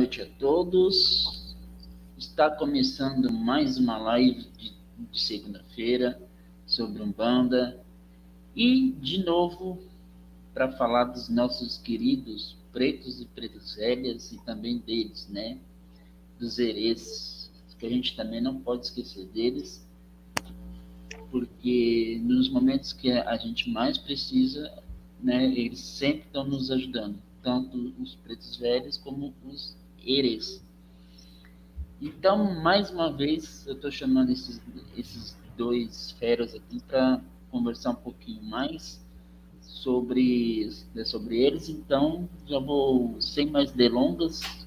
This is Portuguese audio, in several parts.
noite a todos. Está começando mais uma live de segunda-feira sobre Umbanda e, de novo, para falar dos nossos queridos pretos e pretas velhas e também deles, né? Dos herês, que a gente também não pode esquecer deles, porque nos momentos que a gente mais precisa, né, eles sempre estão nos ajudando, tanto os pretos velhos como os herês. Então, mais uma vez, eu estou chamando esses dois feras aqui para conversar um pouquinho mais sobre eles. Então, já vou, sem mais delongas,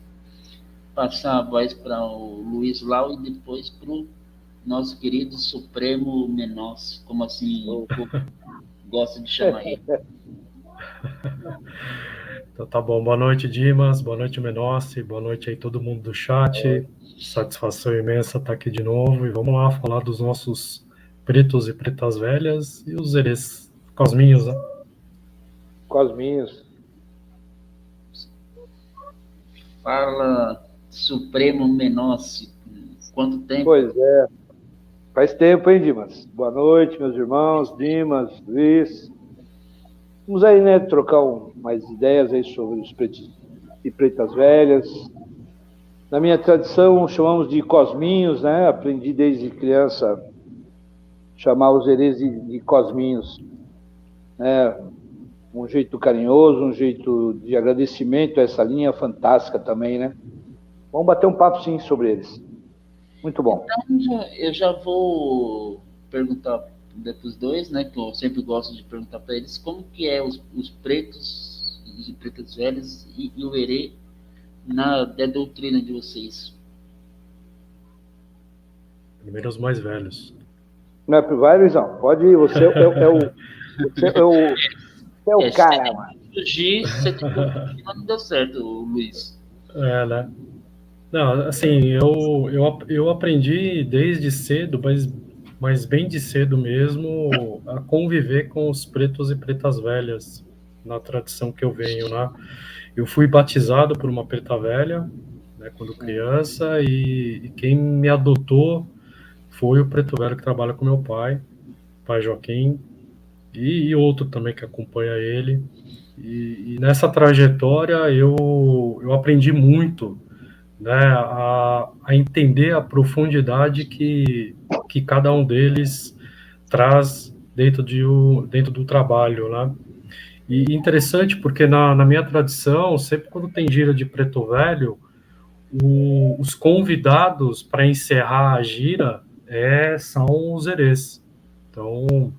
passar a voz para o Luiz Lau e depois para o nosso querido Supremo Menossi, como assim o povo gosta de chamar ele. Então tá bom, boa noite Dimas, boa noite Menossi, boa noite aí todo mundo do chat, satisfação imensa estar aqui de novo e vamos lá falar dos nossos pretos e pretas velhas e os herês cosminhos, né? Cosminhos. Fala, Supremo Menossi, quanto tempo? Pois é, faz tempo, hein, Dimas? Boa noite, meus irmãos, Dimas, Luiz. Vamos aí, né, trocar mais ideias aí sobre os pretos e pretas velhas. Na minha tradição, chamamos de cosminhos, né? Aprendi desde criança chamar os herês de cosminhos. Um jeito carinhoso, um jeito de agradecimento a essa linha fantástica também, né? Vamos bater um papo, sim, sobre eles. Muito bom. Então, eu já vou perguntar para os dois, né, que eu sempre gosto de perguntar para eles, como que é os pretos e pretas velhas e o herê da doutrina de vocês? Primeiro os mais velhos. Não é vai, Luizão? Pode ir, você é o cara, mano. Fugir, você tem que não deu certo, Luiz. Né? Não, assim, eu aprendi desde cedo, mas bem de cedo mesmo, a conviver com os pretos e pretas velhas, na tradição que eu venho, né? Eu fui batizado por uma preta velha, né, quando criança, e quem me adotou foi o preto velho que trabalha com meu pai Joaquim, e outro também que acompanha ele. E nessa trajetória eu aprendi muito, né, a entender a profundidade que cada um deles traz dentro do trabalho, né? E interessante porque na minha tradição, sempre quando tem gira de preto velho, os convidados para encerrar a gira são os herês. Então,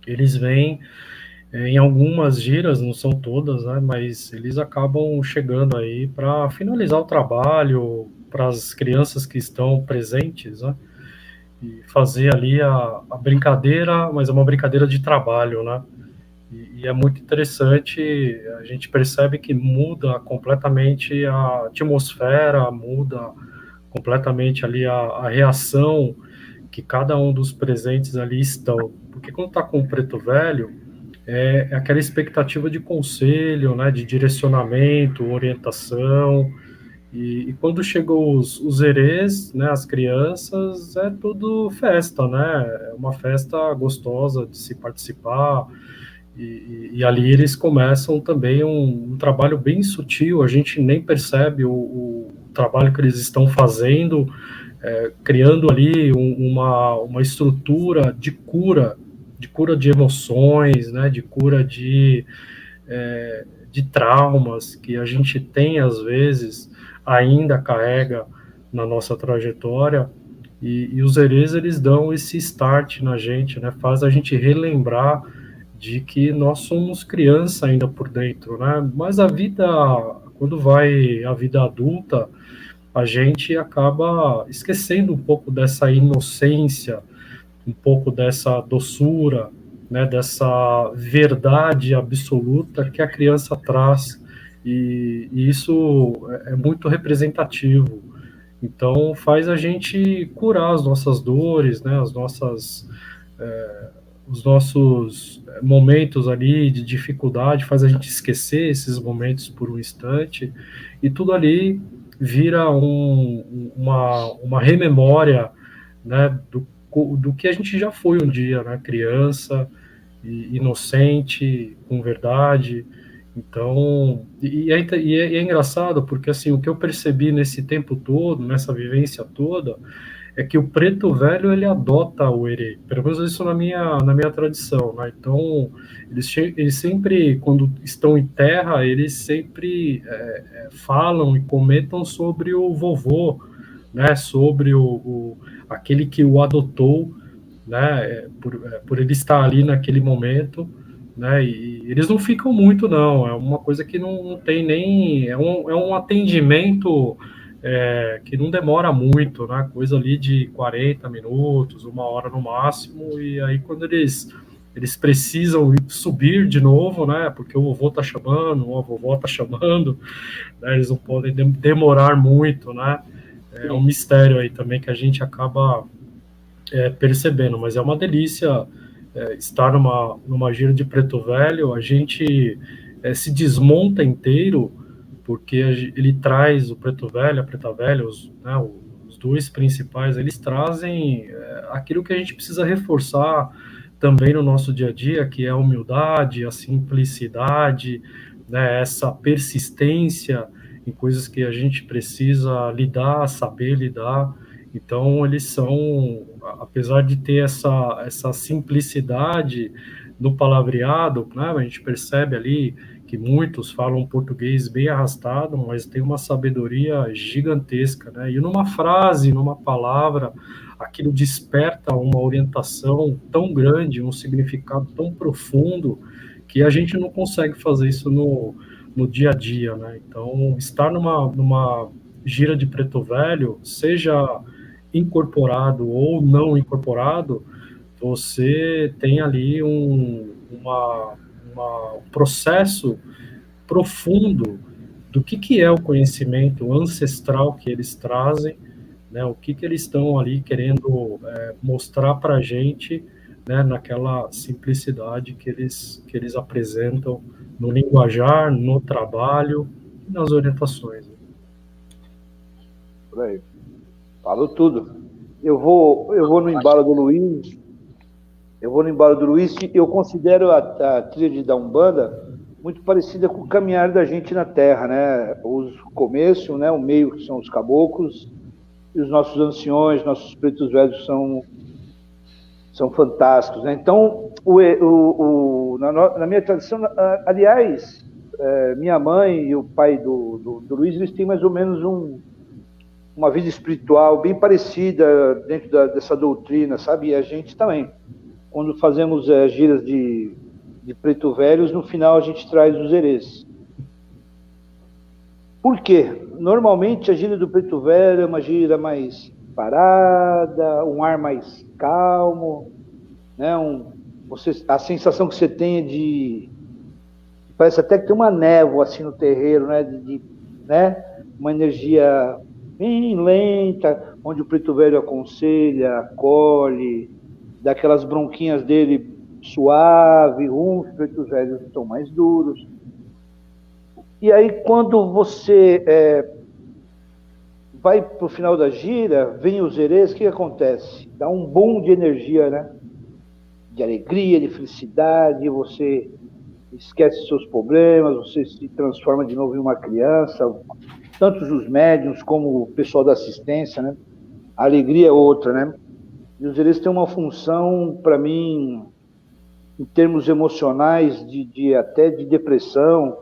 eles vêm em algumas giras, não são todas, né, mas eles acabam chegando aí para finalizar o trabalho, para as crianças que estão presentes, né, e fazer ali a brincadeira, mas é uma brincadeira de trabalho, né, e é muito interessante, a gente percebe que muda completamente a atmosfera, muda completamente ali a reação que cada um dos presentes ali estão, porque quando está com o preto velho, é aquela expectativa de conselho, né, de direcionamento, orientação, e quando chegam os herês, né, as crianças, é tudo festa, né, é uma festa gostosa de se participar, e ali eles começam também um trabalho bem sutil, a gente nem percebe o trabalho que eles estão fazendo, criando ali uma estrutura de cura de emoções, né, de cura de traumas que a gente tem, às vezes, ainda carrega na nossa trajetória, e os herês, eles dão esse start na gente, né, faz a gente relembrar de que nós somos criança ainda por dentro, né, mas a vida, quando vai a vida adulta, a gente acaba esquecendo um pouco dessa inocência, um pouco dessa doçura, né, dessa verdade absoluta que a criança traz, e isso é muito representativo. Então faz a gente curar as nossas dores, né, os nossos momentos ali de dificuldade, faz a gente esquecer esses momentos por um instante, e tudo ali vira uma rememória, né, do que a gente já foi um dia, né, criança, inocente, com verdade. Então, é engraçado, porque assim, o que eu percebi nesse tempo todo, nessa vivência toda, é que o preto velho, ele adota o erê, pelo menos isso na minha tradição, né? Então, eles sempre, quando estão em terra, eles sempre falam e comentam sobre o vovô, né? Sobre aquele que o adotou, né? Por ele estar ali naquele momento, né? E eles não ficam muito, não. É uma coisa que não tem nem... É um atendimento que não demora muito, né? Coisa ali de 40 minutos, 1 hora no máximo, e aí quando eles precisam subir de novo, né? Porque o vovô tá chamando, a vovó tá chamando, né? Eles não podem demorar muito, né? É um mistério aí também que a gente acaba percebendo, mas é uma delícia estar numa gira de Preto Velho. A gente se desmonta inteiro, porque ele traz o Preto Velho, a Preta Velha, né, os dois principais, eles trazem aquilo que a gente precisa reforçar também no nosso dia a dia, que é a humildade, a simplicidade, né, essa persistência em coisas que a gente precisa lidar, saber lidar. Então, eles são, apesar de ter essa simplicidade no palavreado, né, a gente percebe ali que muitos falam português bem arrastado, mas tem uma sabedoria gigantesca, né? E numa frase, numa palavra, aquilo desperta uma orientação tão grande, um significado tão profundo, que a gente não consegue fazer isso no dia a dia, né? Então, estar numa gira de Preto Velho, seja incorporado ou não incorporado, você tem ali um processo profundo do que é o conhecimento ancestral que eles trazem, né, o que eles estão ali querendo mostrar para a gente, né, naquela simplicidade que eles apresentam no linguajar, no trabalho e nas orientações. Por aí. Falou tudo. Eu vou no embalo do Luiz. Eu considero a trilha da Umbanda muito parecida com o caminhar da gente na Terra, né? O começo, né? O meio, que são os caboclos, e os nossos anciões, nossos pretos velhos são fantásticos, né? Então, na minha tradição, aliás, minha mãe e o pai do Luiz, eles têm mais ou menos uma vida espiritual bem parecida dentro dessa doutrina, sabe? E a gente também. Quando fazemos giras de preto velhos, no final a gente traz os herês. Por quê? Normalmente a gira do preto velho é uma gira mais parada, um ar mais calmo, né? A sensação que você tem é de... Parece até que tem uma névoa assim no terreiro, né? Né? Uma energia bem lenta, onde o preto velho aconselha, acolhe, dá aquelas bronquinhas dele suave, os pretos velhos estão mais duros. E aí, quando você vai para o final da gira, vem os herês, o que acontece? Dá um boom de energia, né? De alegria, de felicidade, você esquece seus problemas, você se transforma de novo em uma criança, tanto os médiuns como o pessoal da assistência, né? A alegria é outra, né? E os herês têm uma função, para mim, em termos emocionais, até de depressão.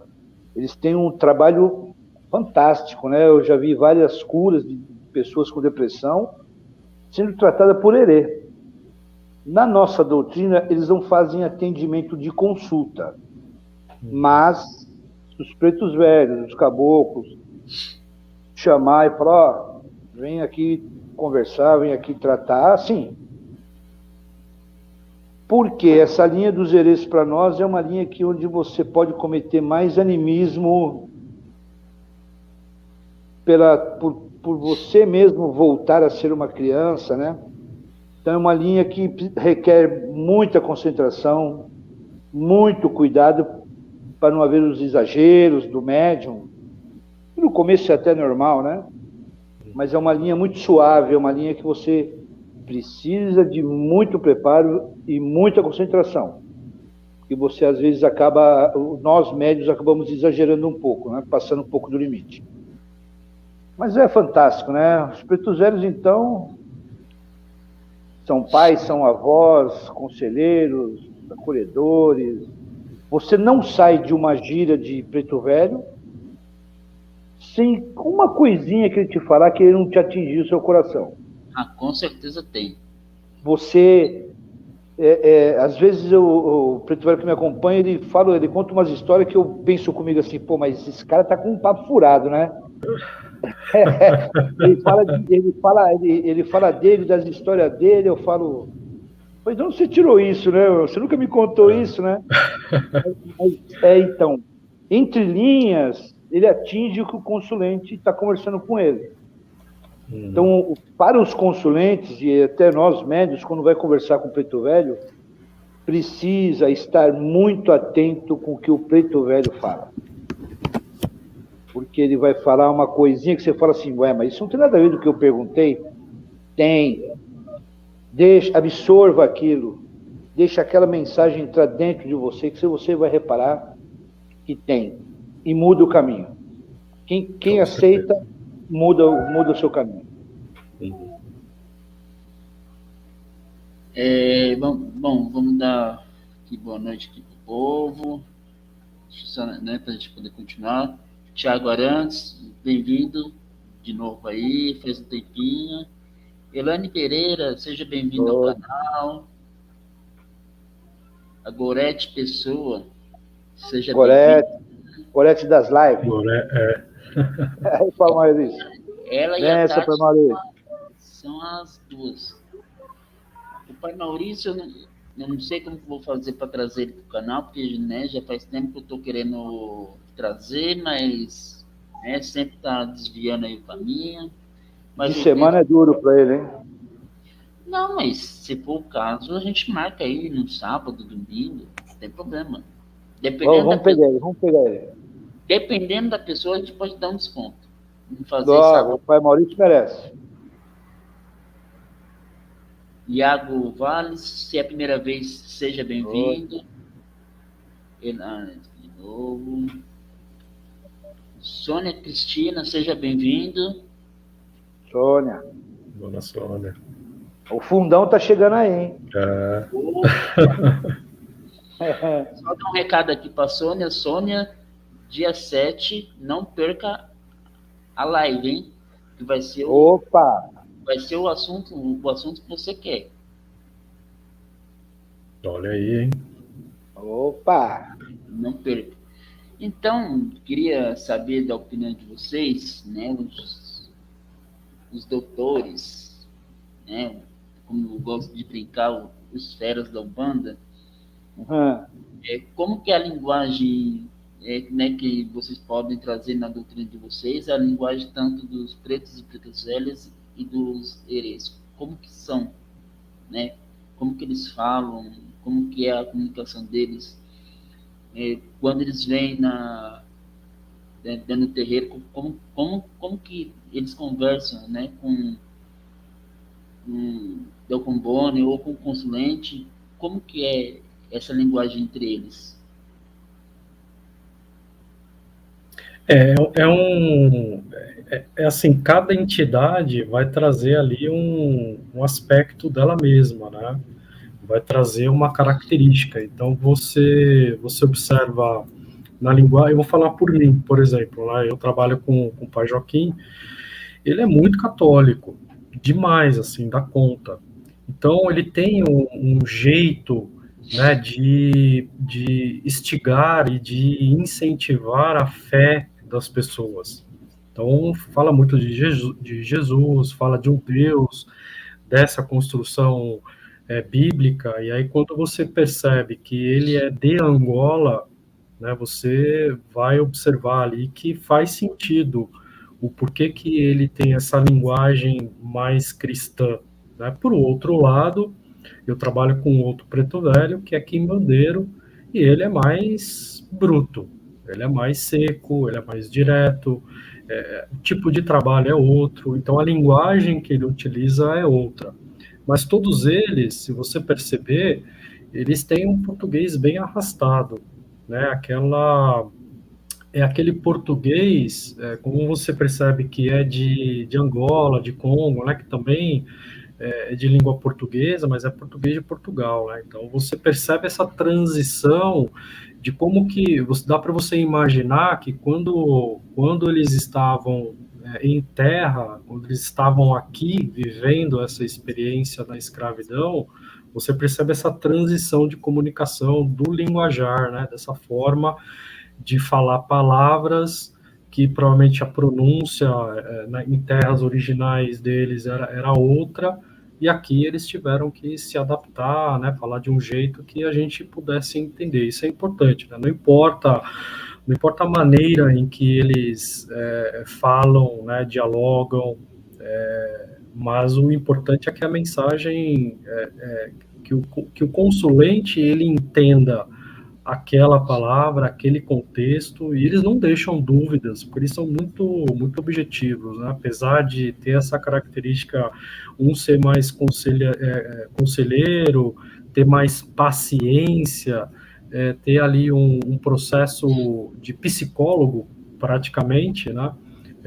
Eles têm um trabalho fantástico, né? Eu já vi várias curas de pessoas com depressão sendo tratadas por herê. Na nossa doutrina, eles não fazem atendimento de consulta, mas os pretos velhos, os caboclos, chamar e falar, vem aqui conversar, vem aqui tratar, sim. Porque essa linha dos herês para nós é uma linha onde você pode cometer mais animismo por você mesmo voltar a ser uma criança, né? Então é uma linha que requer muita concentração, muito cuidado para não haver os exageros do médium. No começo é até normal, né? mas é uma linha muito suave, é uma linha que você precisa de muito preparo e muita concentração. E você, às vezes, nós médios acabamos exagerando um pouco, né? Passando um pouco do limite. Mas é fantástico, né? Os pretos velhos, então, são pais, são avós, conselheiros, acolhedores. Você não sai de uma gira de preto velho sem uma coisinha que ele te falar que ele não te atingiu o seu coração. Ah, com certeza tem. Você, às vezes, o preto velho que me acompanha, ele conta umas histórias que eu penso comigo assim, pô, mas esse cara tá com um papo furado, né? Ele fala dele, das histórias dele, eu falo, mas de onde você tirou isso, né? Você nunca me contou isso, né? Então, entre linhas, ele atinge o que o consulente está conversando com ele. Então, para os consulentes e até nós médios, quando vai conversar com o preto velho, precisa estar muito atento com o que o preto velho fala. Porque ele vai falar uma coisinha que você fala assim, ué, mas isso não tem nada a ver do que eu perguntei? Tem. Absorva aquilo. Deixa aquela mensagem entrar dentro de você, que você vai reparar que tem. E muda o caminho. Quem aceita, muda o seu caminho. Bom, vamos dar aqui boa noite aqui pro povo, só, né, para a gente poder continuar. Tiago Arantes, bem-vindo de novo aí, fez um tempinho. Elane Pereira, seja bem-vindo ao canal. A Gorete Pessoa, seja bem-vinda. Gorete das lives. Aí, para Maurício. Ela e a Tati são as duas. O pai Maurício, eu não sei como vou fazer para trazer ele para o canal, porque, né, já faz tempo que eu estou querendo trazer, mas, né, sempre está desviando aí o caminho. Mas de semana é duro para ele, hein? Não, mas se for o caso, a gente marca aí no sábado, domingo, não tem problema. Vamos pegar ele. Dependendo da pessoa, a gente pode dar um desconto. O pai Maurício merece. Iago Valles, se é a primeira vez, seja bem-vindo. De novo. Sônia Cristina, seja bem-vindo. Sônia. Dona Sônia. O fundão tá chegando aí, hein? Só dar um recado aqui para Sônia. Sônia, dia 7, não perca a live, hein? Que vai ser o assunto que você quer. Olha aí, hein? Opa! Não perca. Então, queria saber da opinião de vocês, né? Os doutores, né? Como eu gosto de brincar, os feras da Umbanda. Como que é a linguagem, né, que vocês podem trazer na doutrina de vocês, a linguagem tanto dos pretos e pretas velhas e dos herês, como que são, né? Como que eles falam, como que é a comunicação deles, quando eles vêm dentro do terreiro, como que eles conversam, né, com o Combone ou com o consulente, como que é essa linguagem entre eles? Assim, cada entidade vai trazer ali um aspecto dela mesma, né? Vai trazer uma característica. Então, você observa na linguagem, eu vou falar por mim, por exemplo, né? Eu trabalho com o pai Joaquim, ele é muito católico, demais, assim, dá conta. Então, ele tem um jeito, né, de instigar e de incentivar a fé das pessoas. Então, fala muito de Jesus, fala de um Deus, dessa construção bíblica, e aí quando você percebe que ele é de Angola, né, você vai observar ali que faz sentido o porquê que ele tem essa linguagem mais cristã, né? Por outro lado, eu trabalho com outro preto velho, que é quimbandeiro, e ele é mais bruto. Ele é mais seco, ele é mais direto, o tipo de trabalho é outro, então a linguagem que ele utiliza é outra. Mas todos eles, se você perceber, eles têm um português bem arrastado, né? Aquele português, como você percebe que é de Angola, de Congo, né? Que também é de língua portuguesa, mas é português de Portugal, né? Então você percebe essa transição de como que dá para você imaginar que quando eles estavam em terra, quando eles estavam aqui vivendo essa experiência da escravidão, você percebe essa transição de comunicação do linguajar, né? Dessa forma de falar palavras que provavelmente a pronúncia em terras originais deles era outra, e aqui eles tiveram que se adaptar, né, falar de um jeito que a gente pudesse entender. Isso é importante, né? Não importa a maneira em que eles falam, né, dialogam, mas o importante é que a mensagem, que o consulente ele entenda aquela palavra, aquele contexto, e eles não deixam dúvidas, porque eles são muito, muito objetivos, né? Apesar de ter essa característica, um ser mais conselheiro, ter mais paciência, ter ali um processo de psicólogo, praticamente, né?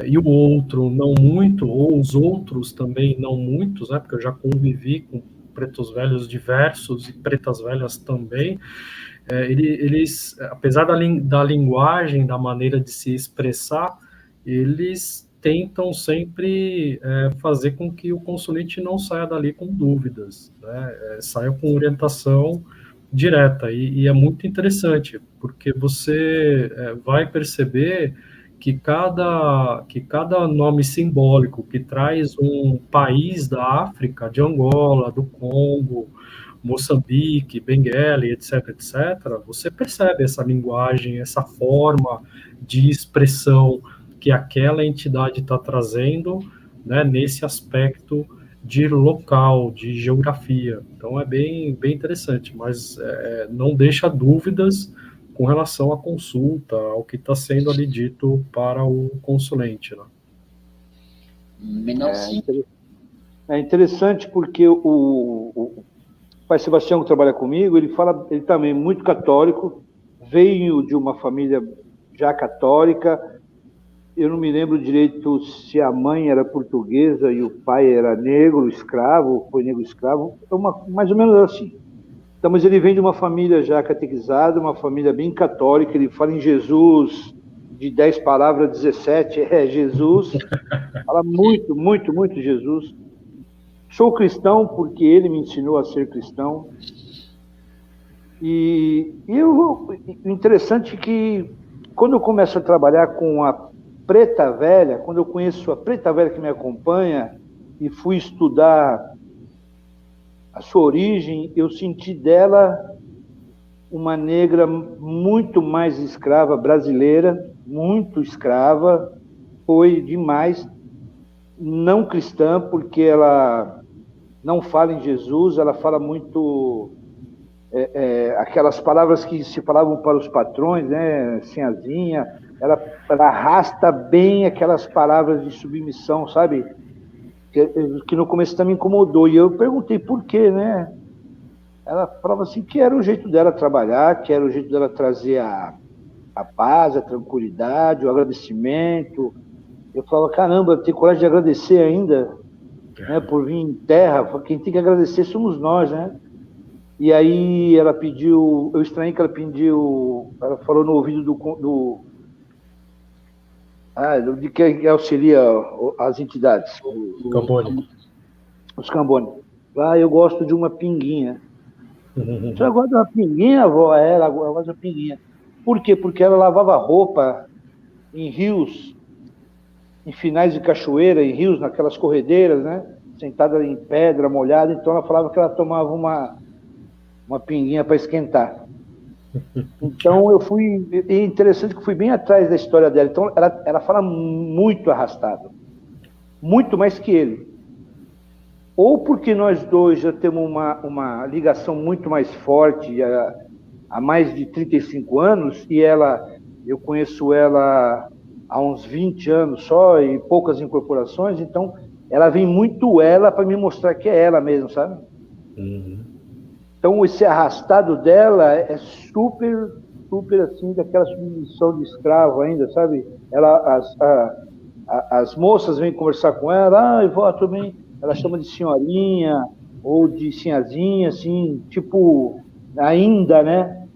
E o outro não muito, ou os outros também não muitos, né? Porque eu já convivi com pretos velhos diversos e pretas velhas também, eles, apesar da linguagem, da maneira de se expressar, eles tentam sempre fazer com que o consulente não saia dali com dúvidas, né? Saia com orientação direta, e é muito interessante, porque você vai perceber que cada nome simbólico que traz um país da África, de Angola, do Congo, Moçambique, Benguela, etc., etc., você percebe essa linguagem, essa forma de expressão que aquela entidade está trazendo, né, nesse aspecto de local, de geografia. Então é bem, bem interessante, mas não deixa dúvidas com relação à consulta, ao que está sendo ali dito para o consulente, né? Menor sim. É interessante porque o pai Sebastião, que trabalha comigo, ele também é muito católico, veio de uma família já católica. Eu não me lembro direito se a mãe era portuguesa e o pai era negro, escravo, foi negro escravo, mais ou menos assim. Então, mas ele vem de uma família já catequizada, uma família bem católica, ele fala em Jesus, de 10 palavras, 17 é Jesus, fala muito, muito, muito Jesus. Sou cristão porque ele me ensinou a ser cristão. E o interessante é que quando eu começo a trabalhar com a preta velha, quando eu conheço a preta velha que me acompanha e fui estudar a sua origem, eu senti dela uma negra muito mais escrava, brasileira, muito escrava, foi demais, não cristã, porque ela não fala em Jesus, ela fala muito aquelas palavras que se falavam para os patrões, né, sinhazinha, ela arrasta bem aquelas palavras de submissão, sabe? Que no começo também incomodou, e eu perguntei por quê, né? Ela falava assim que era o jeito dela trabalhar, que era o jeito dela trazer a paz, a tranquilidade, o agradecimento. Eu falava, caramba, tem coragem de agradecer ainda, né, por vir em terra, quem tem que agradecer somos nós, né? E aí ela pediu, eu estranhei que ela ela falou no ouvido de quem auxilia as entidades. Cambone. Os Cambone. Eu gosto de uma pinguinha. Você gosta de uma pinguinha, avó? Ela gosta de uma pinguinha. Por quê? Porque ela lavava roupa em rios, em finais de cachoeira, em rios, naquelas corredeiras, né? Sentada em pedra, molhada. Então ela falava que ela tomava uma pinguinha para esquentar. Então é interessante que eu fui bem atrás da história dela. Então ela fala muito arrastado, muito mais que ele. Ou porque nós dois já temos uma ligação muito mais forte há mais de 35 anos, e ela eu conheço ela há uns 20 anos só e poucas incorporações, então ela vem muito ela para me mostrar que é ela mesmo, sabe? Então esse arrastado dela é super, super assim, daquela submissão de escravo ainda, sabe? As moças vêm conversar com ela, vó, tudo bem? Ela chama de senhorinha ou de sinhazinha, assim, tipo, ainda, né?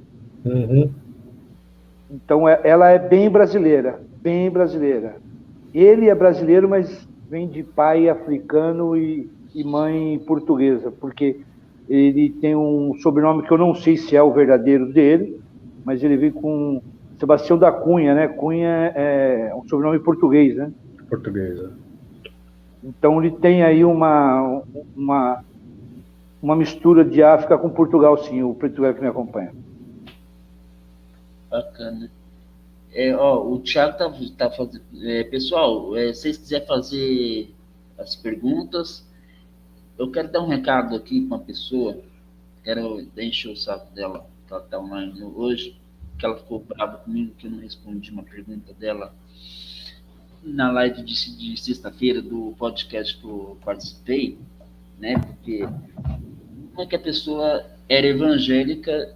Então ela é bem brasileira, bem brasileira. Ele é brasileiro, mas vem de pai africano e mãe portuguesa, porque ele tem um sobrenome que eu não sei se é o verdadeiro dele, mas ele vem com Sebastião da Cunha, né? Cunha é um sobrenome português, né? Portuguesa. Então ele tem aí uma mistura de África com Portugal, sim, o preto velho que me acompanha. Bacana. O Thiago tá fazendo. Pessoal, se vocês quiserem fazer as perguntas, eu quero dar um recado aqui para uma pessoa. Quero encher o saco dela, que ela está online hoje, que ela ficou brava comigo, que eu não respondi uma pergunta dela na live de sexta-feira do podcast que eu participei, né? Porque como é que a pessoa era evangélica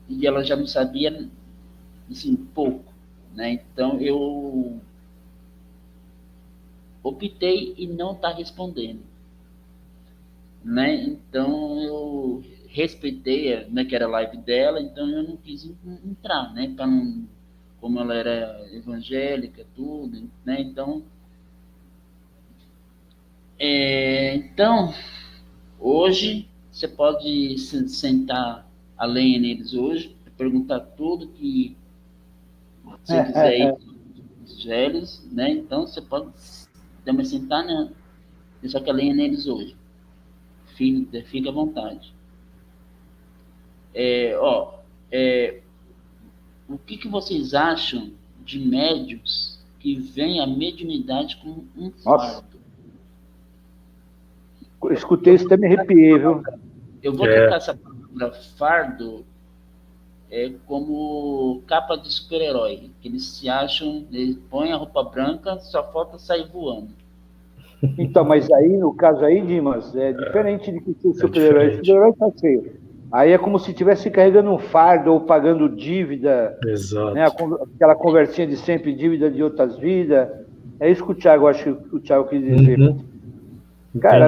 e ela já não sabia, assim, pouco, né? Então eu optei em não estar respondendo, né? Então eu respeitei, né, que era a live dela, então eu não quis entrar, né? Para não, como ela era evangélica, tudo, né? Então hoje você pode sentar a lenha neles hoje, perguntar tudo que você quiser aí os velhos, né? Então você pode também sentar, né? Deixar que a lenha neles hoje. Fica à vontade. O que vocês acham de médios que veem a mediunidade como um fardo? Eu escutei isso, até me arrepiei, viu? Eu vou trocar essa palavra fardo como capa de super-herói, que eles se acham, eles põem a roupa branca, só falta sair voando. Então, mas aí, no caso aí, Dimas, é diferente de que o super-herói. O super-herói tá feio. Aí é como se estivesse carregando um fardo ou pagando dívida. Exato. Né? Aquela conversinha de sempre, dívida de outras vidas. É isso que o Thiago, acho que o Thiago quis dizer. Cara,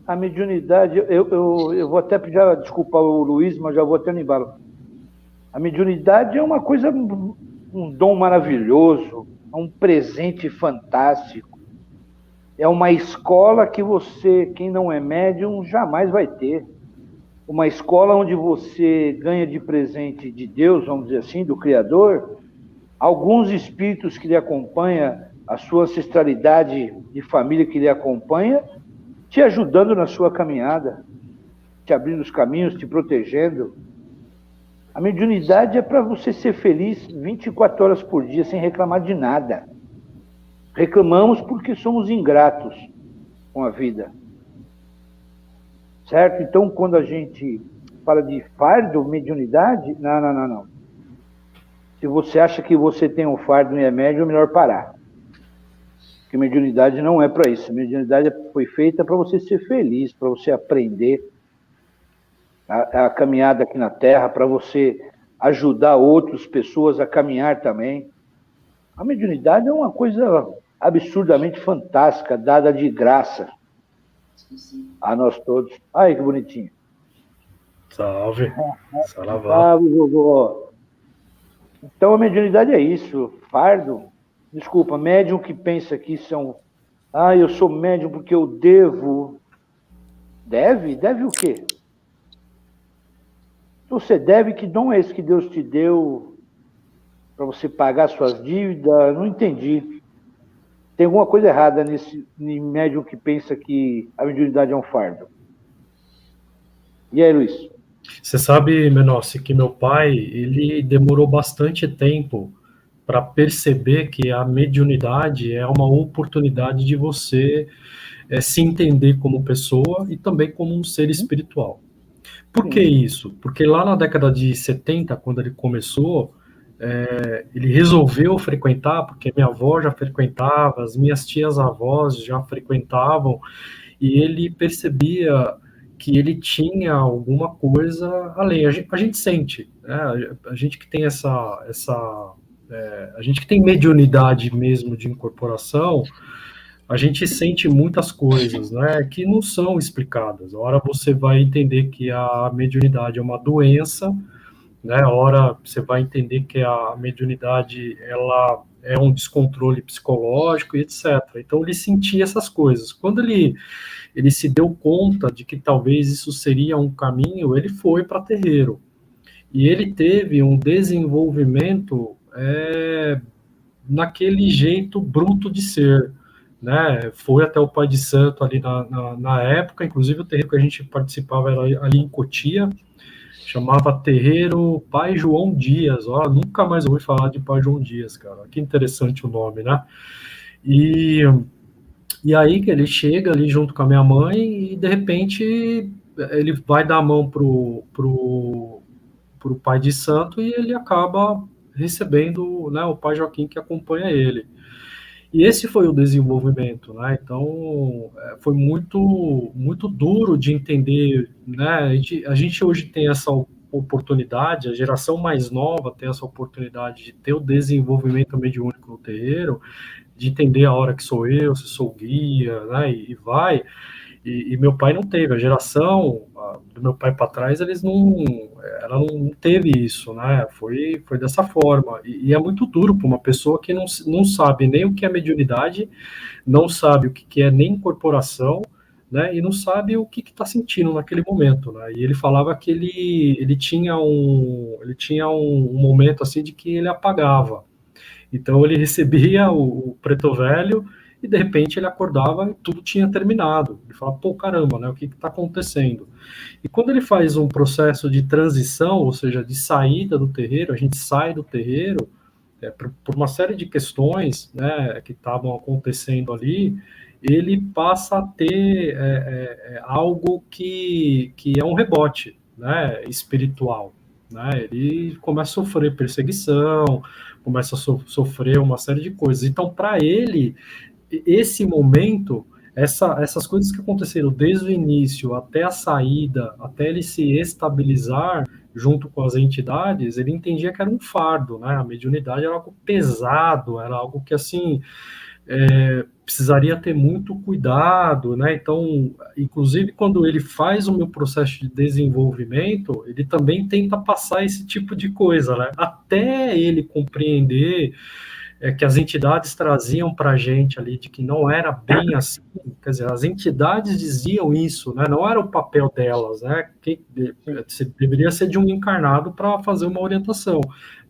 a mediunidade, eu vou até pedir desculpa ao Luiz, mas já vou até no embalo. A mediunidade é uma coisa, um dom maravilhoso, é um presente fantástico. É uma escola que você, quem não é médium, jamais vai ter. Uma escola onde você ganha de presente de Deus, vamos dizer assim, do Criador, alguns espíritos que lhe acompanham, a sua ancestralidade de família que lhe acompanha, te ajudando na sua caminhada, te abrindo os caminhos, te protegendo. A mediunidade é para você ser feliz 24 horas por dia, sem reclamar de nada. Reclamamos porque somos ingratos com a vida. Certo? Então, quando a gente fala de fardo, mediunidade, não. Se você acha que você tem um fardo e é médium, é melhor parar. Porque mediunidade não é para isso. Mediunidade foi feita para você ser feliz, para você aprender a caminhada aqui na Terra, para você ajudar outras pessoas a caminhar também. A mediunidade é uma coisa absurdamente fantástica, dada de graça a nós todos. Ai, que bonitinho. Salve. Saravá. Salve, vovô. Então a mediunidade é isso. Fardo. Desculpa, médium que pensa que são... eu sou médium porque eu devo... Deve? Deve o quê? Se você deve, que dom é esse que Deus te deu para você pagar suas dívidas? Não entendi. Tem alguma coisa errada nesse médium que pensa que a mediunidade é um fardo. E aí, Luiz? Você sabe, Menossi, que meu pai, ele demorou bastante tempo para perceber que a mediunidade é uma oportunidade de você se entender como pessoa e também como um ser espiritual. Por que isso? Porque lá na década de 70, quando ele começou, ele resolveu frequentar, porque minha avó já frequentava, as minhas tias-avós já frequentavam, e ele percebia que ele tinha alguma coisa além. A gente sente, né? A gente que tem a gente que tem mediunidade mesmo de incorporação, a gente sente muitas coisas, né, que não são explicadas. Ora você vai entender que a mediunidade é uma doença, né? Ora você vai entender que a mediunidade ela é um descontrole psicológico e etc. Então ele sentia essas coisas. Quando ele se deu conta de que talvez isso seria um caminho, ele foi para terreiro. E ele teve um desenvolvimento naquele jeito bruto de ser, né? Foi até o Pai de Santo ali na época, inclusive o terreiro que a gente participava era ali em Cotia, chamava Terreiro Pai João Dias. Ó, nunca mais ouvi falar de Pai João Dias, cara. Que interessante o nome, né? E aí que ele chega ali junto com a minha mãe e de repente ele vai dar a mão pro pai de santo e ele acaba recebendo, né, o pai Joaquim que acompanha ele. E esse foi o desenvolvimento, né? Então foi muito duro de entender, né? A gente hoje tem essa oportunidade, a geração mais nova tem essa oportunidade de ter o desenvolvimento mediúnico no terreiro, de entender a hora que sou eu, se sou guia, né? E vai. E meu pai não teve, a geração do meu pai para trás, ela não teve isso, né? Foi dessa forma. E é muito duro para uma pessoa que não sabe nem o que é mediunidade, não sabe o que é nem incorporação, né? E não sabe o que está sentindo naquele momento, né? E ele falava que ele tinha um momento assim de que ele apagava. Então ele recebia o preto velho e de repente ele acordava e tudo tinha terminado. Ele fala, pô, caramba, né? O que está acontecendo? E quando ele faz um processo de transição, ou seja, de saída do terreiro, a gente sai do terreiro por uma série de questões, né, que estavam acontecendo ali, ele passa a ter algo que é um rebote, né, espiritual. Né? Ele começa a sofrer perseguição, começa a sofrer uma série de coisas. Então, para ele, esse momento, essas coisas que aconteceram desde o início até a saída, até ele se estabilizar junto com as entidades, ele entendia que era um fardo, né? A mediunidade era algo pesado, era algo que, assim, precisaria ter muito cuidado, né? Então, inclusive, quando ele faz o meu processo de desenvolvimento, ele também tenta passar esse tipo de coisa, né? Até ele compreender que as entidades traziam para a gente ali de que não era bem assim, quer dizer, as entidades diziam isso, né? Não era o papel delas, né? Que deveria ser de um encarnado para fazer uma orientação,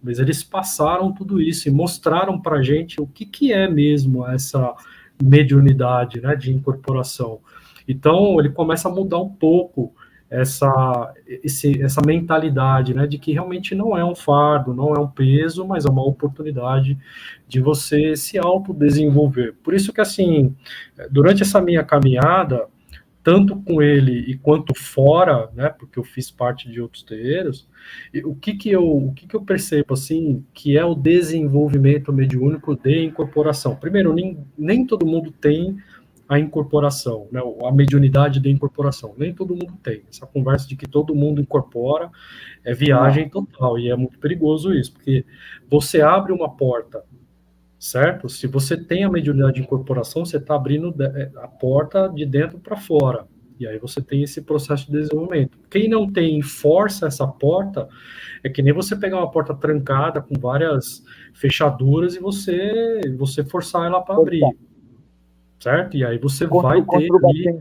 mas eles passaram tudo isso e mostraram para a gente o que é mesmo essa mediunidade, né, de incorporação. Então ele começa a mudar um pouco essa mentalidade, né, de que realmente não é um fardo, não é um peso, mas é uma oportunidade de você se autodesenvolver. Por isso que, assim, durante essa minha caminhada, tanto com ele e quanto fora, né, porque eu fiz parte de outros terreiros, o que eu percebo, assim, que é o desenvolvimento mediúnico de incorporação. Primeiro, nem todo mundo tem a incorporação, né, a mediunidade de incorporação. Nem todo mundo tem. Essa conversa de que todo mundo incorpora é viagem total, e é muito perigoso isso, porque você abre uma porta, certo? Se você tem a mediunidade de incorporação, você está abrindo a porta de dentro para fora, e aí você tem esse processo de desenvolvimento. Quem não tem, força essa porta, é que nem você pegar uma porta trancada com várias fechaduras e você forçar ela para abrir. Certo? E aí você vai ter ali...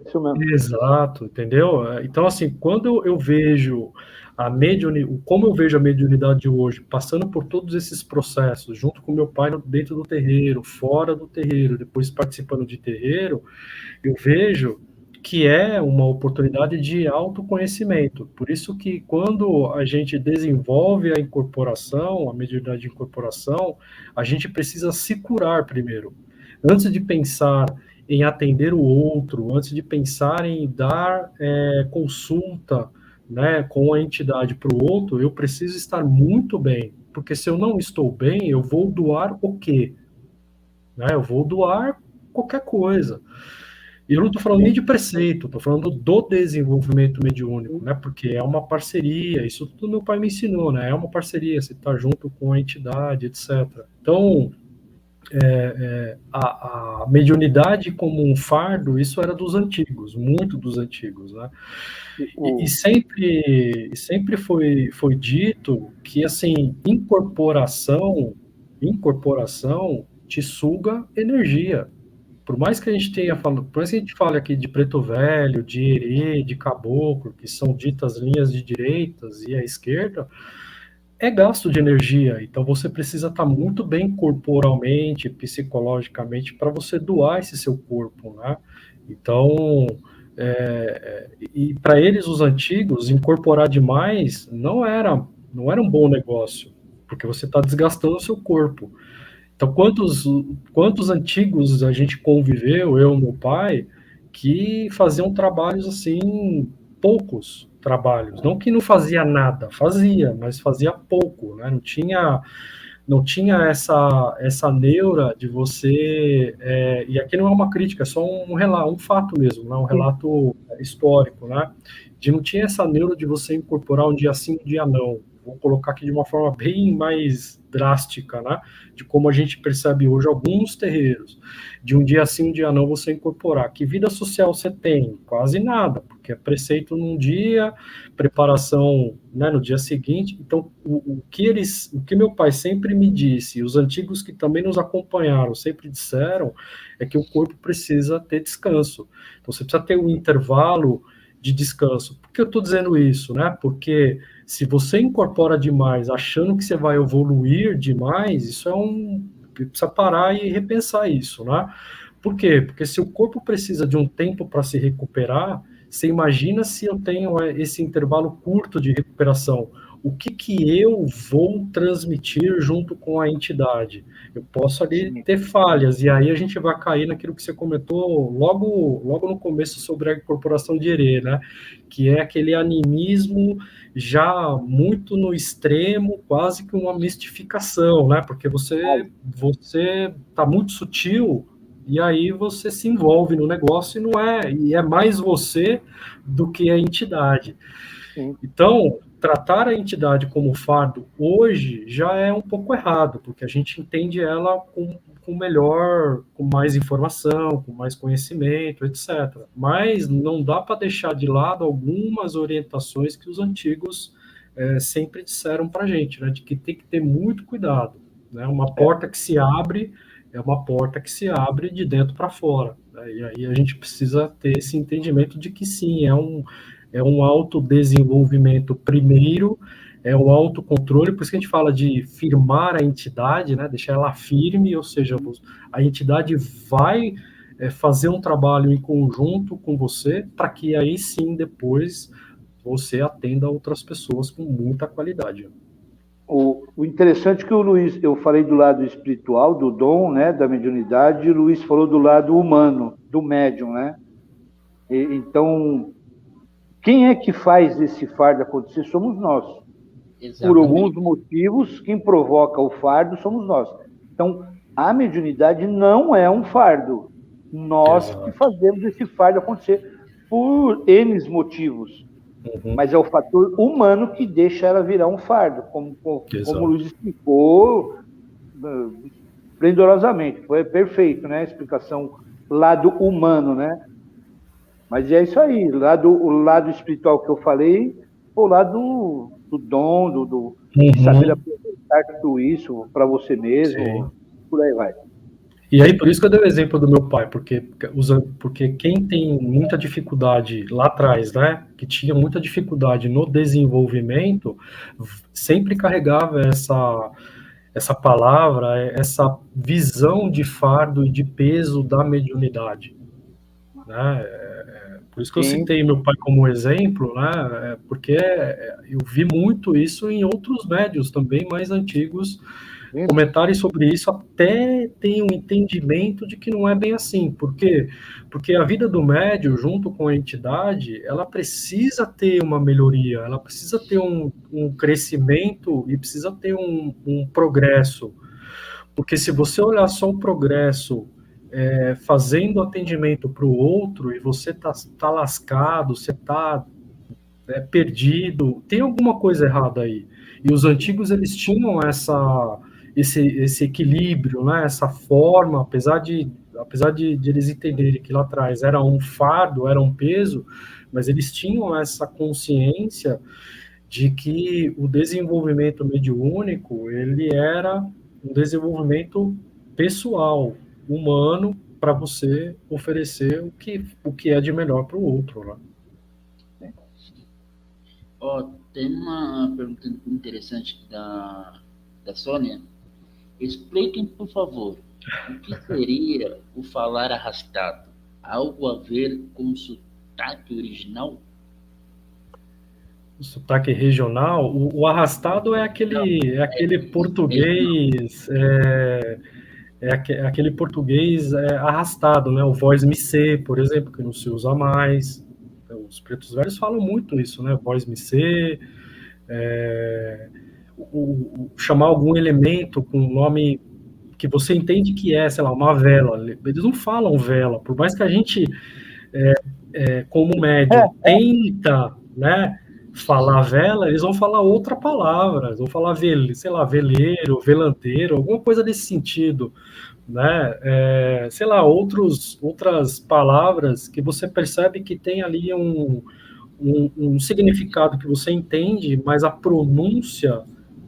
Isso mesmo. Exato, entendeu? Então, assim, quando eu vejo como eu vejo a mediunidade de hoje, passando por todos esses processos, junto com meu pai dentro do terreiro, fora do terreiro, depois participando de terreiro, eu vejo que é uma oportunidade de autoconhecimento. Por isso que quando a gente desenvolve a incorporação, a mediunidade de incorporação, a gente precisa se curar primeiro. Antes de pensar em atender o outro, antes de pensar em dar consulta, né, com a entidade para o outro, eu preciso estar muito bem, porque se eu não estou bem, eu vou doar o quê? Né, eu vou doar qualquer coisa. E eu não estou falando nem de preceito, estou falando do desenvolvimento mediúnico, né? Porque é uma parceria, isso tudo meu pai me ensinou, né? É uma parceria, você está junto com a entidade, etc. Então, a mediunidade como um fardo, isso era dos antigos, muito dos antigos, né? E sempre foi dito que, assim, incorporação te suga energia. Por mais que a gente por mais que a gente fale aqui de preto velho, de herê, de caboclo, que são ditas linhas de direitas e a esquerda, é gasto de energia. Então você precisa estar muito bem corporalmente, psicologicamente, para você doar esse seu corpo, né? Então, e para eles, os antigos, incorporar demais não era um bom negócio, porque você está desgastando o seu corpo. Então, quantos antigos a gente conviveu, eu e meu pai, que faziam trabalhos assim, poucos trabalhos. Não que não fazia nada, fazia, mas fazia pouco, né? Não tinha essa neura de você. E aqui não é uma crítica, é só um relato, um fato mesmo, né? Um relato histórico, né? De não tinha essa neura de você incorporar um dia sim, um dia não. Vou colocar aqui de uma forma bem mais drástica, né? De como a gente percebe hoje alguns terreiros, de um dia sim, um dia não, você incorporar. Que vida social você tem? Quase nada, porque é preceito num dia, preparação, né, no dia seguinte. Então, o que meu pai sempre me disse, e os antigos que também nos acompanharam sempre disseram, é que o corpo precisa ter descanso. Então, você precisa ter um intervalo de descanso. Por que eu estou dizendo isso, né? Porque se você incorpora demais, achando que você vai evoluir demais, isso precisa parar e repensar isso, né? Por quê? Porque se o corpo precisa de um tempo para se recuperar, você imagina se eu tenho esse intervalo curto de recuperação. O que eu vou transmitir junto com a entidade? Eu posso ali ter falhas, e aí a gente vai cair naquilo que você comentou logo no começo sobre a incorporação de herê, né? Que é aquele animismo já muito no extremo, quase que uma mistificação, né? Porque você está muito sutil, e aí você se envolve no negócio e é mais você do que a entidade. Sim. Então, tratar a entidade como fardo hoje já é um pouco errado, porque a gente entende ela com mais informação, com mais conhecimento, etc. Mas não dá para deixar de lado algumas orientações que os antigos sempre disseram para a gente, né, de que tem que ter muito cuidado, né? Uma porta que se abre é uma porta que se abre de dentro para fora, né? E aí a gente precisa ter esse entendimento de que sim, é um autodesenvolvimento primeiro, é um autocontrole, por isso que a gente fala de firmar a entidade, né, deixar ela firme, ou seja, a entidade vai fazer um trabalho em conjunto com você, para que aí sim, depois, você atenda outras pessoas com muita qualidade. O interessante é que o Luiz, eu falei do lado espiritual, do dom, né, da mediunidade, e o Luiz falou do lado humano, do médium, né? Então, quem é que faz esse fardo acontecer? Somos nós. Exatamente. Por alguns motivos, quem provoca o fardo somos nós. Então, a mediunidade não é um fardo. Nós que fazemos esse fardo acontecer por N motivos. Uhum. Mas é o fator humano que deixa ela virar um fardo, como o Luiz explicou esplendorosamente. Foi perfeito, né? A explicação lado humano, né? Mas é isso aí, o lado espiritual que eu falei, o lado do dom, de saber aproveitar tudo isso para você mesmo, sim, por aí vai. E aí, por isso que eu dei o exemplo do meu pai, porque quem tem muita dificuldade lá atrás, né, que tinha muita dificuldade no desenvolvimento, sempre carregava essa palavra, essa visão de fardo e de peso da mediunidade, né? Por isso que eu Sim. citei meu pai como exemplo, né? Porque eu vi muito isso em outros médios também mais antigos Sim. comentarem sobre isso, até tem um entendimento de que não é bem assim. Por quê? Porque a vida do médio, junto com a entidade, ela precisa ter uma melhoria, ela precisa ter um crescimento e precisa ter um progresso. Porque se você olhar só o progresso fazendo atendimento para o outro e você tá lascado, você tá perdido, tem alguma coisa errada aí. E os antigos, eles tinham esse equilíbrio, né? Essa forma, apesar de eles entenderem que lá atrás era um fardo, era um peso, mas eles tinham essa consciência de que o desenvolvimento mediúnico, ele era um desenvolvimento pessoal, humano, para você oferecer o que é de melhor para o outro, né? Ó, tem uma pergunta interessante da Sônia. Expliquem, por favor, o que seria o falar arrastado? Algo a ver com o sotaque original? O sotaque regional, o arrastado é aquele português, aquele português arrastado, né? O voz me ser, por exemplo, que não se usa mais. Então, os pretos velhos falam muito isso, né? Voz me ser, chamar algum elemento com um nome que você entende que é, sei lá, uma vela. Eles não falam vela, por mais que a gente, como médium, tenta, né, falar vela, eles vão falar outra palavra, eles vão falar, sei lá, veleiro, velanteiro, alguma coisa desse sentido, né, sei lá, outras palavras que você percebe que tem ali um significado que você entende, mas a pronúncia,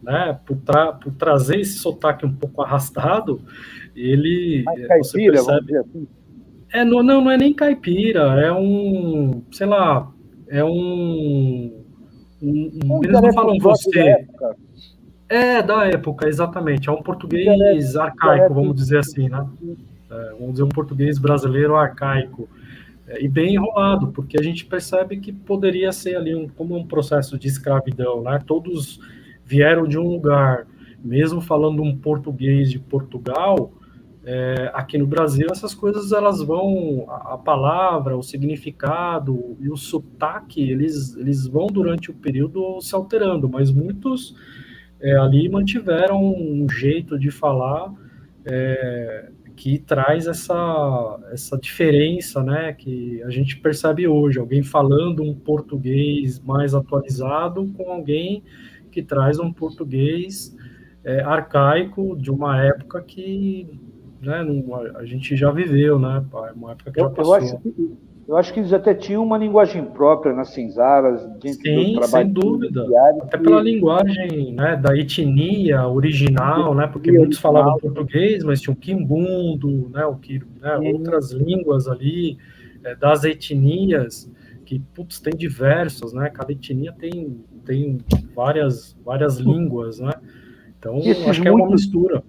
né, por trazer esse sotaque um pouco arrastado, você Caipira, vamos percebe... dizer assim. Não é nem caipira, sei lá, eles não falam você. Da época, exatamente. É um português arcaico, vamos dizer assim, né? Vamos dizer um português brasileiro arcaico. E bem enrolado, porque a gente percebe que poderia ser ali como um processo de escravidão, né? Todos vieram de um lugar, mesmo falando um português de Portugal, aqui no Brasil essas coisas elas vão, a palavra, o significado e o sotaque, eles vão durante o período se alterando, mas muitos ali mantiveram um jeito de falar que traz essa diferença, né, que a gente percebe hoje, alguém falando um português mais atualizado com alguém que traz um português arcaico de uma época que, né, a gente já viveu, né, uma época que já passou. Eu acho que eles até tinham uma linguagem própria nas senzalas, dentro do trabalho. Sem dúvida. Até pela linguagem, né, da etnia original, né, porque muitos falavam português, mas tinha o quimbundo, né, outras línguas ali, das etnias, que, putz, tem diversas, né, cada etnia tem várias línguas, né, então acho que é uma mistura.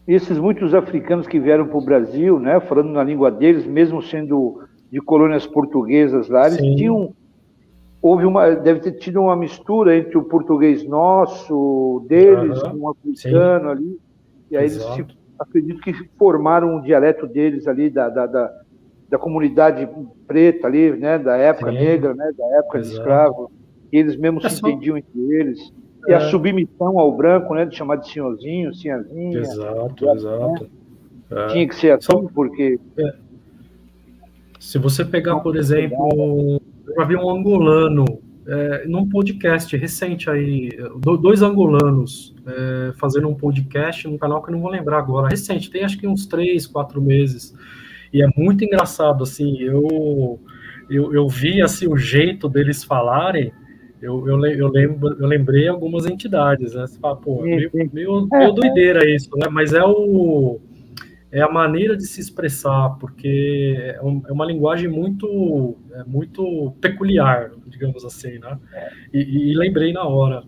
Esses muitos africanos que vieram para o Brasil, né, falando na língua deles, mesmo sendo de colônias portuguesas lá, eles tinham, deve ter tido uma mistura entre o português nosso, deles, com o africano ali, e aí eles, acredito que formaram um dialeto deles ali, da comunidade preta ali, né, da época negra, né, da época de escravo, e eles mesmos se entendiam entre eles, e a submissão ao branco, né, de chamar de senhorzinho, senhazinha. Exato. Né? Tinha que ser assim, porque... Se você pegar, por exemplo, eu já vi um angolano num podcast recente aí, 2 angolanos fazendo um podcast num canal que eu não vou lembrar agora, recente, tem acho que uns 3, 4 meses, e é muito engraçado, assim, eu vi assim, o jeito deles falarem, eu lembrei algumas entidades, né? Você fala, pô, meio doideira isso, né? Mas é a maneira de se expressar, porque é uma linguagem muito peculiar, digamos assim, né? E lembrei na hora.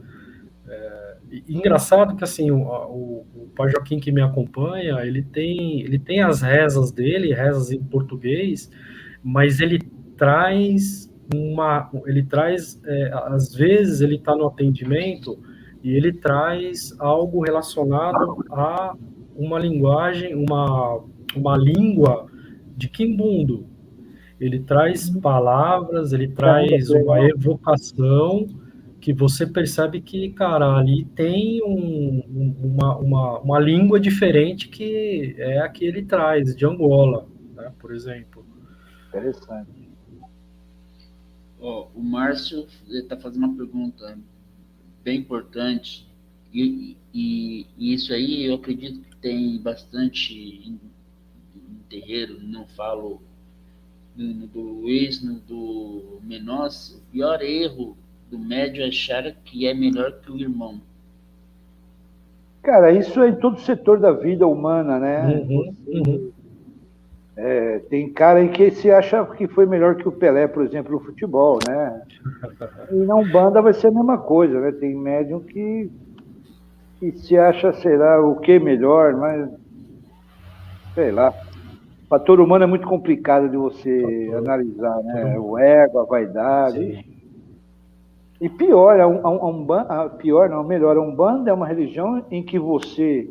Engraçado que, assim, o Pai Joaquim que me acompanha, ele tem as rezas dele, rezas em português, mas ele às vezes ele está no atendimento e ele traz algo relacionado a uma linguagem, uma língua de Quimbundo. Ele traz palavras, ele traz uma evocação que você percebe que, cara, ali tem uma língua diferente que é a que ele traz, de Angola, né, por exemplo. Interessante. O Márcio está fazendo uma pergunta bem importante, e isso aí eu acredito que tem bastante em terreiro, não falo do Luiz, do Menossi. O pior erro do médio é achar que é melhor que o irmão. Cara, isso é em todo setor da vida humana, né? Tem cara aí que se acha que foi melhor que o Pelé, por exemplo, no futebol, né? E na Umbanda vai ser a mesma coisa, né? Tem médium que se acha, será o que melhor, mas sei lá. O fator humano é muito complicado de você analisar, né? O ego, a vaidade. E pior, a Umbanda é uma religião em que você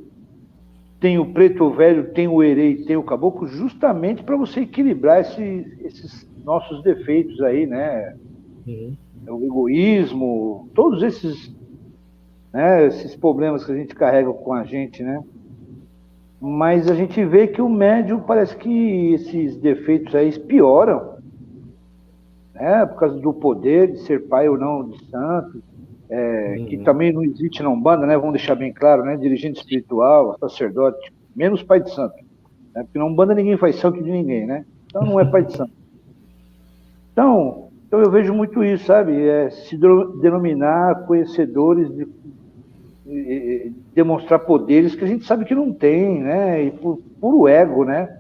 tem o preto velho, tem o herê e tem o caboclo, justamente para você equilibrar esses nossos defeitos aí, né? O egoísmo, todos esses, né, esses problemas que a gente carrega com a gente, né? Mas a gente vê que o médium parece que esses defeitos aí pioram, né? Por causa do poder de ser pai ou não de santo, que também não existe na Umbanda, né? Vamos deixar bem claro, né? Dirigente espiritual, sacerdote, menos pai de santo, né? Porque na Umbanda ninguém faz santo de ninguém, né? Então não é pai de santo. Então eu vejo muito isso, sabe? Se denominar conhecedores, demonstrar poderes que a gente sabe que não tem, né? E por puro ego, né?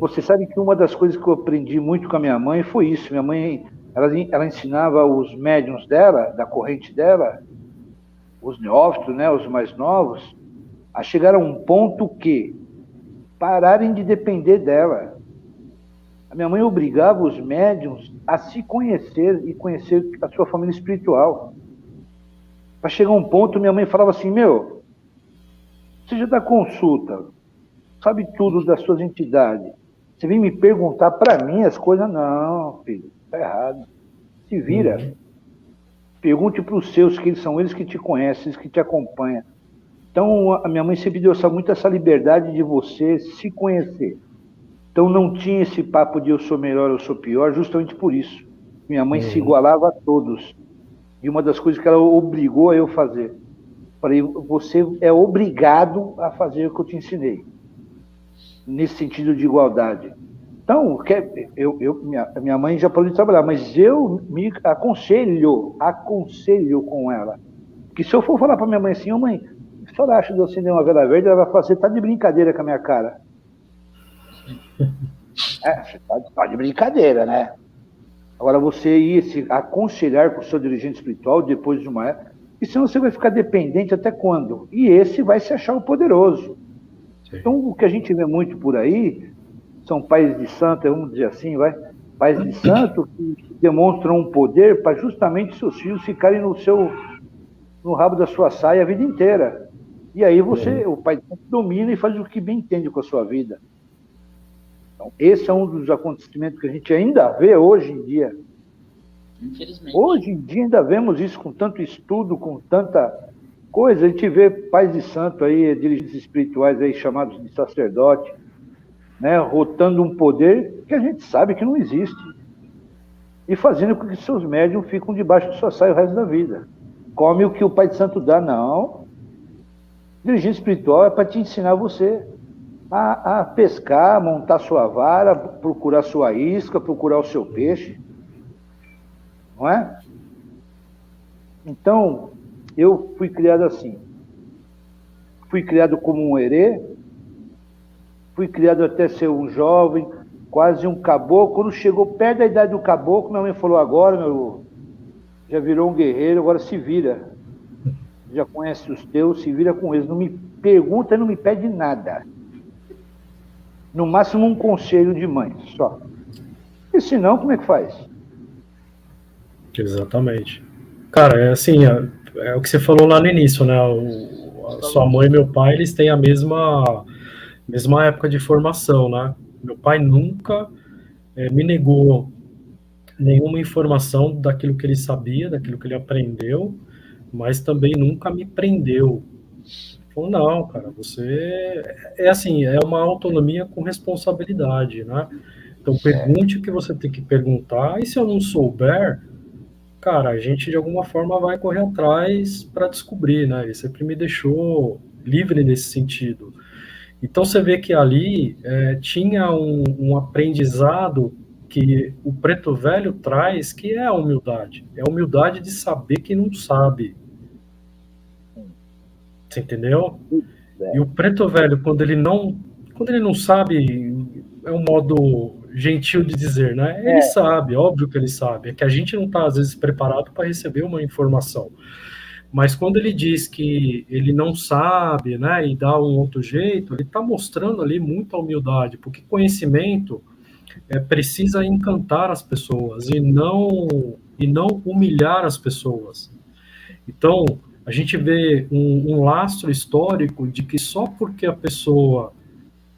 Você sabe que uma das coisas que eu aprendi muito com a minha mãe foi isso. Minha mãe, ela ensinava os médiuns dela, da corrente dela, os neófitos, né, os mais novos, a chegar a um ponto que pararem de depender dela. A minha mãe obrigava os médiuns a se conhecer e conhecer a sua família espiritual. Para chegar a um ponto, minha mãe falava assim, você já dá consulta, sabe tudo das suas entidades. Você vem me perguntar para mim as coisas? Não, filho, tá errado. Se vira. Pergunte para os seus, que são eles que te conhecem, eles que te acompanham. Então, a minha mãe sempre deu muito essa liberdade de você se conhecer. Então, não tinha esse papo de eu sou melhor, eu sou pior, justamente por isso. Minha mãe se igualava a todos. E uma das coisas que ela obrigou a eu fazer. Falei, você é obrigado a fazer o que eu te ensinei. Nesse sentido de igualdade. Então, minha mãe já parou de trabalhar, mas eu me aconselho com ela. Que se eu for falar para minha mãe assim, mãe, o que a senhora acha de eu acender uma vela verde? Ela vai falar, você está de brincadeira com a minha cara. Você está de brincadeira, né? Agora você ir se aconselhar com o seu dirigente espiritual depois de uma época, e senão você vai ficar dependente até quando? E esse vai se achar o poderoso. Sim. Então, o que a gente vê muito por aí são pais de santo, vamos dizer assim, pais de santo que demonstram um poder para justamente seus filhos ficarem no rabo da sua saia a vida inteira. E aí o pai de santo domina e faz o que bem entende com a sua vida. Então, esse é um dos acontecimentos que a gente ainda vê hoje em dia. Infelizmente. Hoje em dia ainda vemos isso com tanto estudo, com tanta coisa. A gente vê pais de santo aí, dirigentes espirituais aí chamados de sacerdote, né, rotando um poder que a gente sabe que não existe. E fazendo com que seus médiums ficam debaixo de sua saia o resto da vida. Come o que o pai de santo dá, não. Dirigente espiritual é para te ensinar você a pescar, montar sua vara, procurar sua isca, procurar o seu peixe. Não é? Então, eu fui criado assim. Fui criado como um herê, fui criado até ser um jovem, quase um caboclo. Quando chegou perto da idade do caboclo, minha mãe falou, agora, já virou um guerreiro, agora se vira. Já conhece os teus, se vira com eles. Não me pergunta, não me pede nada. No máximo um conselho de mãe, só. E se não, como é que faz? Exatamente. Cara, é assim, é o que você falou lá no início, né? A sua mãe e meu pai, eles têm a mesma época de formação, né? Meu pai nunca me negou nenhuma informação daquilo que ele sabia, daquilo que ele aprendeu, mas também nunca me prendeu. Falou, não, cara, você é assim, é uma autonomia com responsabilidade, né? Então pergunte o que você tem que perguntar, e se eu não souber, cara, a gente de alguma forma vai correr atrás para descobrir, né? Ele sempre me deixou livre nesse sentido. Então você vê que ali tinha um aprendizado que o preto velho traz, que é a humildade. É a humildade de saber que não sabe. Você entendeu? E o preto velho, quando ele não sabe, é um modo gentil de dizer, né? Ele sabe, óbvio que ele sabe. É que a gente não está, às vezes, preparado para receber uma informação. Mas quando ele diz que ele não sabe, né, e dá um outro jeito, ele está mostrando ali muita humildade, porque conhecimento precisa encantar as pessoas e não humilhar as pessoas. Então, a gente vê um lastro histórico de que só porque a pessoa,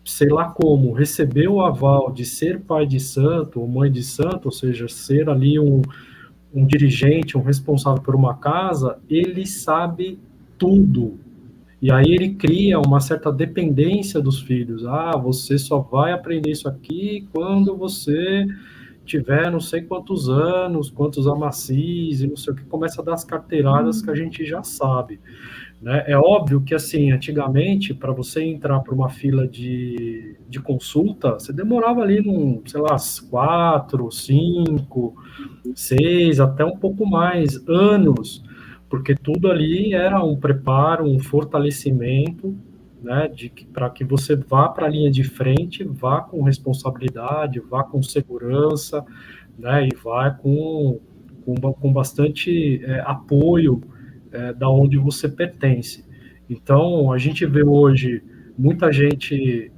sei lá como, recebeu o aval de ser pai de santo ou mãe de santo, ou seja, ser ali um dirigente, um responsável por uma casa, ele sabe tudo. E aí ele cria uma certa dependência dos filhos. Ah, você só vai aprender isso aqui quando você tiver não sei quantos anos, quantos amacis e não sei o que, começa a dar as carteiradas que a gente já sabe. Né? É óbvio que, assim, antigamente, para você entrar para uma fila de consulta, você demorava ali, sei lá, 4, 5, 6, até um pouco mais, anos, porque tudo ali era um preparo, um fortalecimento, né, para que você vá para a linha de frente, vá com responsabilidade, vá com segurança, né, e vá com bastante apoio da onde você pertence. Então, a gente vê hoje muita gente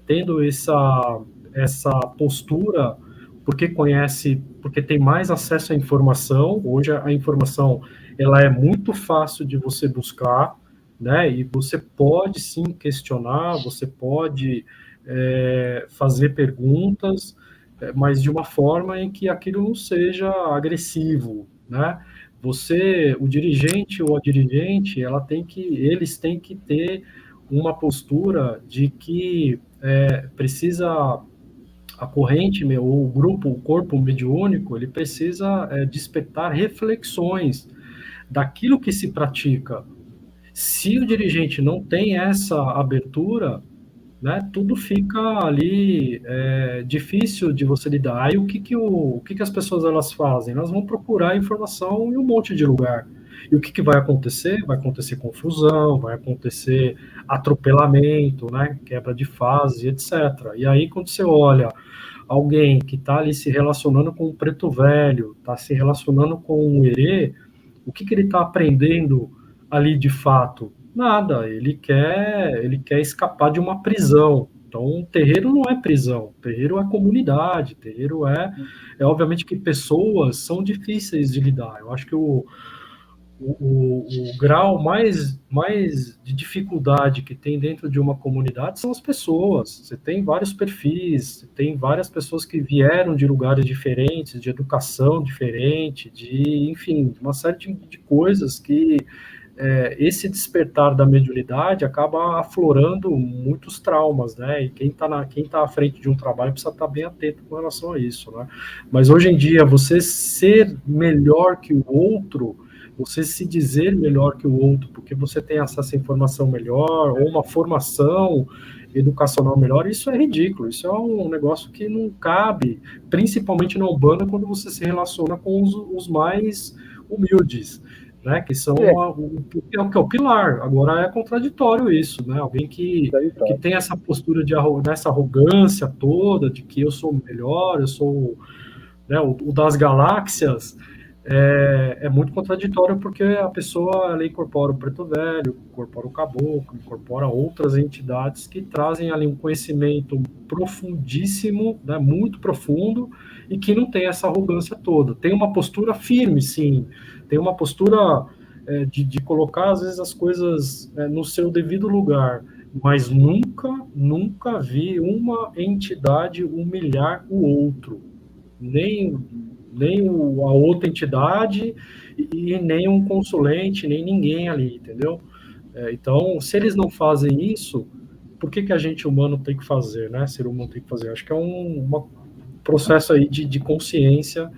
tendo essa postura porque conhece, porque tem mais acesso à informação. Hoje a informação ela é muito fácil de você buscar, né? E você pode sim questionar, você pode fazer perguntas, mas de uma forma em que aquilo não seja agressivo, né? O dirigente ou a dirigente, eles têm que ter uma postura de que precisa a corrente, ou o grupo, o corpo mediúnico, ele precisa despertar reflexões daquilo que se pratica. Se o dirigente não tem essa abertura, né, tudo fica ali difícil de você lidar. Aí o que as pessoas elas fazem? Elas vão procurar informação em um monte de lugar. E o que vai acontecer? Vai acontecer confusão, vai acontecer atropelamento, né, quebra de fase, etc. E aí quando você olha alguém que está ali se relacionando com o preto velho, está se relacionando com o herê, o que ele está aprendendo ali de fato? Nada, ele quer escapar de uma prisão. Então, terreiro não é prisão, terreiro é comunidade, terreiro obviamente que pessoas são difíceis de lidar. Eu acho que o grau mais de dificuldade que tem dentro de uma comunidade são as pessoas. Você tem vários perfis, você tem várias pessoas que vieram de lugares diferentes, de educação diferente, enfim, uma série de coisas que esse despertar da mediunidade acaba aflorando muitos traumas, né? E quem tá à frente de um trabalho precisa estar bem atento com relação a isso, né? Mas hoje em dia, você ser melhor que o outro, você se dizer melhor que o outro, porque você tem acesso à informação melhor, ou uma formação educacional melhor, isso é ridículo, isso é um negócio que não cabe, principalmente na Umbanda, quando você se relaciona com os mais humildes, né, que são que é o pilar. Agora é contraditório isso, né? Alguém que tem essa postura nessa arrogância toda de que eu sou melhor, eu sou, né, o das galáxias, é muito contraditório, porque a pessoa ela incorpora o preto velho, incorpora o caboclo, incorpora outras entidades que trazem ali um conhecimento profundíssimo, né, muito profundo, e que não tem essa arrogância toda. Tem uma postura firme, sim, tem uma postura de colocar, às vezes, as coisas no seu devido lugar, mas nunca vi uma entidade humilhar o outro, nem a outra entidade e nem um consulente, nem ninguém ali, entendeu? Então, se eles não fazem isso, por que a gente humano tem que fazer, né? Ser humano tem que fazer. Acho que é um processo aí de consciência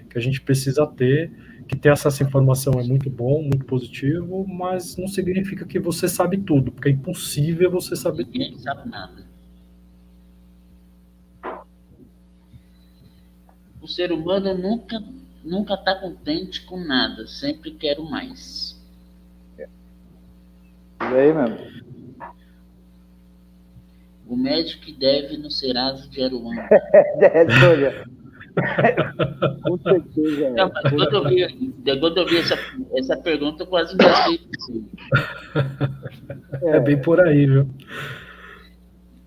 que a gente precisa ter, que ter essa informação é muito bom, muito positivo, mas não significa que você sabe tudo, porque é impossível você saber tudo. Ninguém sabe nada. O ser humano nunca está contente com nada, sempre quero mais. E aí, mano? O médico deve no Serasa de Aruanda. Com certeza. Não, mas quando eu vi essa pergunta, eu quase engasguei. É bem por aí, viu?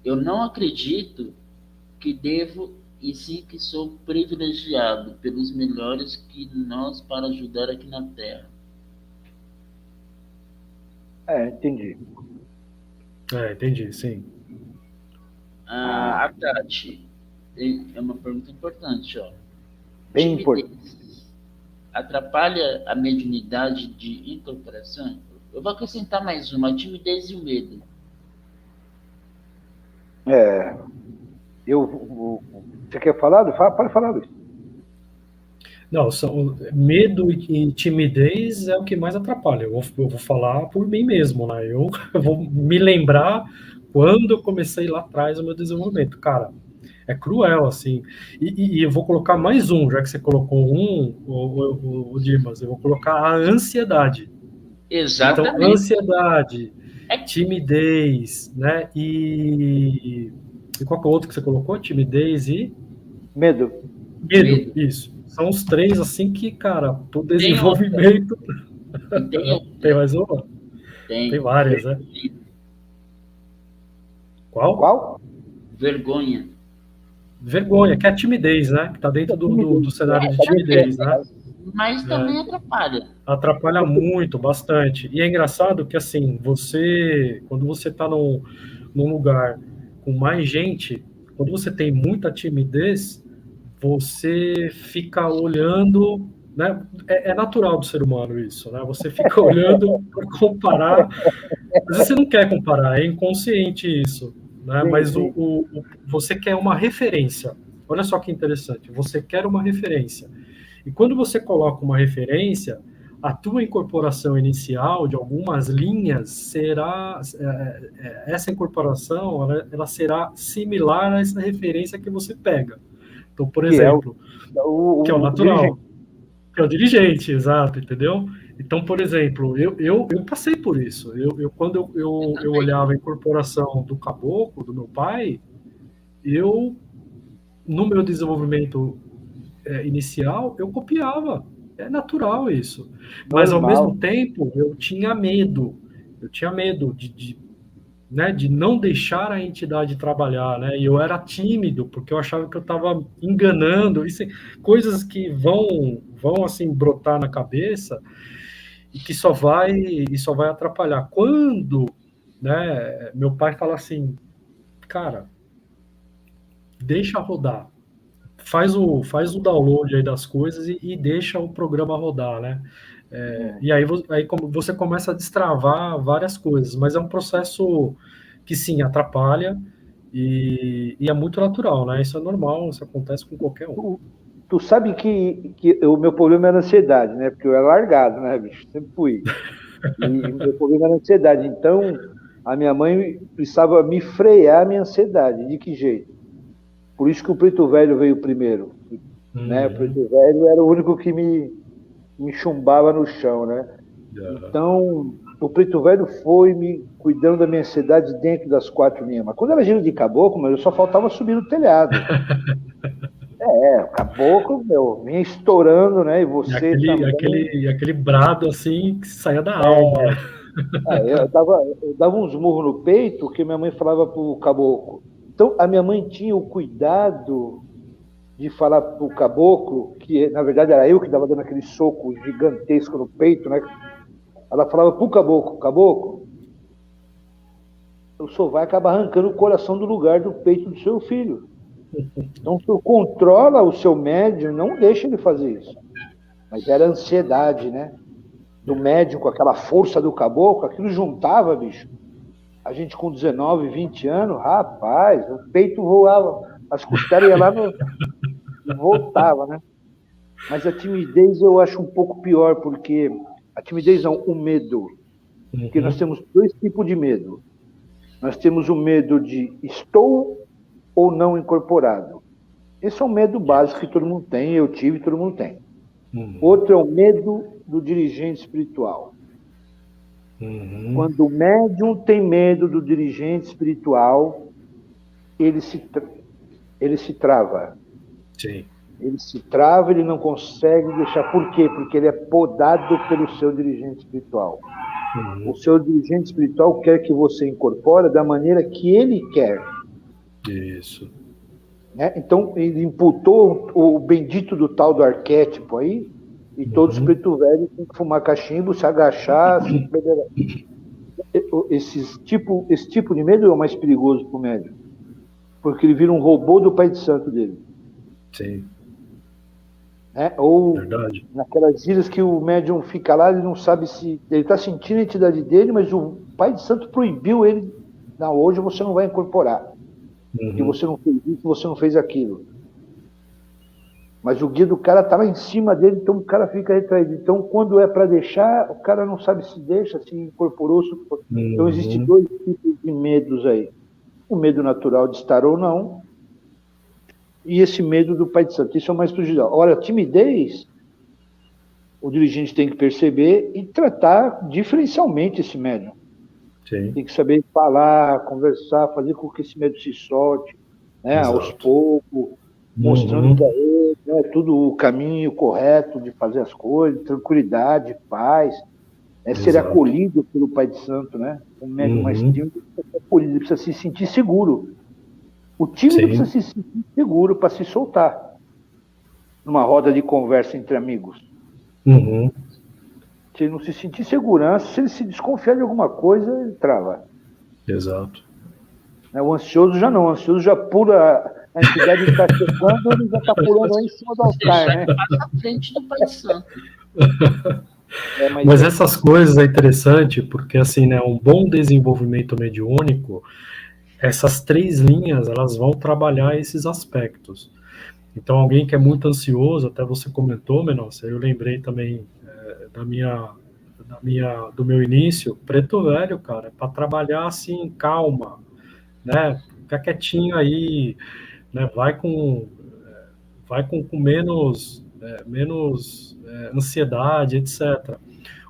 Eu não acredito que devo, e sim que sou privilegiado pelos melhores que nós para ajudar aqui na Terra. Entendi. Entendi, sim. A Tati, é uma pergunta importante, ó. Bem importante. Atrapalha a mediunidade de incorporação? Eu vou acrescentar mais uma, a timidez e o medo. Você quer falar? Pode falar, Luiz. Não, medo e timidez é o que mais atrapalha. Eu vou falar por mim mesmo, né? Eu vou me lembrar quando eu comecei lá atrás o meu desenvolvimento. Cara, é cruel, assim. E eu vou colocar mais um, já que você colocou o Dimas, eu vou colocar a ansiedade. Exatamente. Então, ansiedade, timidez, né? E qual que é o outro que você colocou? Timidez e... Medo, isso. São os três, assim, que, cara, pro desenvolvimento... Tem mais uma? Tem várias, né? Qual? Vergonha, que é a timidez, né? Que tá dentro do cenário de timidez, né? Mas também atrapalha. Atrapalha muito, bastante. E é engraçado que, assim, quando você tá num lugar com mais gente, quando você tem muita timidez, você fica olhando, né? É natural do ser humano isso, né? Você fica olhando para comparar. Às vezes você não quer comparar, é inconsciente isso, né? Mas você quer uma referência. Olha só que interessante, você quer uma referência. E quando você coloca uma referência, a tua incorporação inicial de algumas linhas será... essa incorporação, ela será similar a essa referência que você pega. Então, por exemplo, que é o natural, dirigente. Que é o dirigente, exato, entendeu? Então, por exemplo, eu passei por isso. Quando eu olhava a incorporação do caboclo, do meu pai, no meu desenvolvimento inicial, eu copiava. É natural isso. Mas, ao mesmo tempo, eu tinha medo. Eu tinha medo de não deixar a entidade trabalhar, né? E eu era tímido, porque eu achava que eu estava enganando. Isso, coisas que vão assim brotar na cabeça e que só vai atrapalhar. Quando, né, meu pai fala assim, cara, deixa rodar, faz o download aí das coisas e deixa o programa rodar, né? E aí você começa a destravar várias coisas, mas é um processo que sim, atrapalha e é muito natural, né? Isso é normal, isso acontece com qualquer um. Tu sabe que o meu problema era ansiedade, né? Porque eu era largado, né, bicho? Sempre fui. E o meu problema era ansiedade. Então, a minha mãe precisava me frear a minha ansiedade. De que jeito? Por isso que o preto velho veio primeiro. Né? O preto velho era o único que me chumbava no chão, né? Então, o preto velho foi me cuidando da minha ansiedade dentro das 4 linhas. Mas quando era giro de caboclo, eu só faltava subir no telhado. O caboclo, meu, vinha estourando, né? E você também. Aquele brado assim que saia da alma, né? Eu dava uns murros no peito que minha mãe falava pro caboclo. Então, a minha mãe tinha o cuidado de falar pro caboclo, que na verdade era eu que estava dando aquele soco gigantesco no peito, né? Ela falava pro caboclo, caboclo, o senhor vai acabar arrancando o coração do lugar do peito do seu filho. Então, o senhor controla o seu médium, não deixa ele fazer isso. Mas era ansiedade, né? Do médium com aquela força do caboclo, aquilo juntava, bicho. A gente com 19, 20 anos, rapaz, o peito voava, as costelas iam lá e voltava, né? Mas a timidez eu acho um pouco pior, porque a timidez não, o medo. Porque nós temos dois tipos de medo. Nós temos o medo de estou ou não incorporado. Esse é um medo básico que todo mundo tem, eu tive, todo mundo tem. Outro é o medo do dirigente espiritual. Quando o médium tem medo do dirigente espiritual, ele se trava. Sim. Ele se trava, ele não consegue deixar. Por quê? Porque ele é podado pelo seu dirigente espiritual. O seu dirigente espiritual quer que você incorpore da maneira que ele quer. Isso. Né? Então, ele imputou o bendito do tal do arquétipo aí, e todos os preto velhos têm que fumar cachimbo, se agachar, esse tipo de medo é o mais perigoso para o médium, porque ele vira um robô do pai de santo dele. Sim. Ou verdade. Naquelas ilhas que o médium fica lá, ele não sabe se ele está sentindo a entidade dele, mas o pai de santo proibiu ele. Não, hoje você não vai incorporar, porque você não fez isso, você não fez aquilo. Mas o guia do cara está lá em cima dele, então o cara fica retraído. Então, quando é para deixar, o cara não sabe se deixa, se incorporou. Então, existem dois tipos de medos aí. O medo natural de estar ou não, e esse medo do pai de santo. Isso é o mais prejudicial. Ora, a timidez, o dirigente tem que perceber e tratar diferencialmente esse medo. Sim. Tem que saber falar, conversar, fazer com que esse medo se solte, né, aos poucos, mostrando para ele, né, tudo o caminho correto de fazer as coisas, tranquilidade, paz, ser acolhido pelo pai de santo, né? O médium mais tímido precisa ser acolhido, precisa se sentir seguro. O tímido precisa se sentir seguro para se soltar numa roda de conversa entre amigos. Se ele não se sentir segurança, se ele se desconfiar de alguma coisa, ele trava. Exato. O ansioso já não, o ansioso já pula, a entidade está chegando, ele já está pulando lá em cima do altar, né? Passa à frente do pai de santo. Mas essas coisas é interessante, porque assim, né, um bom desenvolvimento mediúnico, essas três linhas, elas vão trabalhar esses aspectos. Então, alguém que é muito ansioso, até você comentou, Mendonça, eu lembrei também do meu início, preto velho, cara, para trabalhar assim, calma, né, fica quietinho aí, né, vai com menos ansiedade, etc.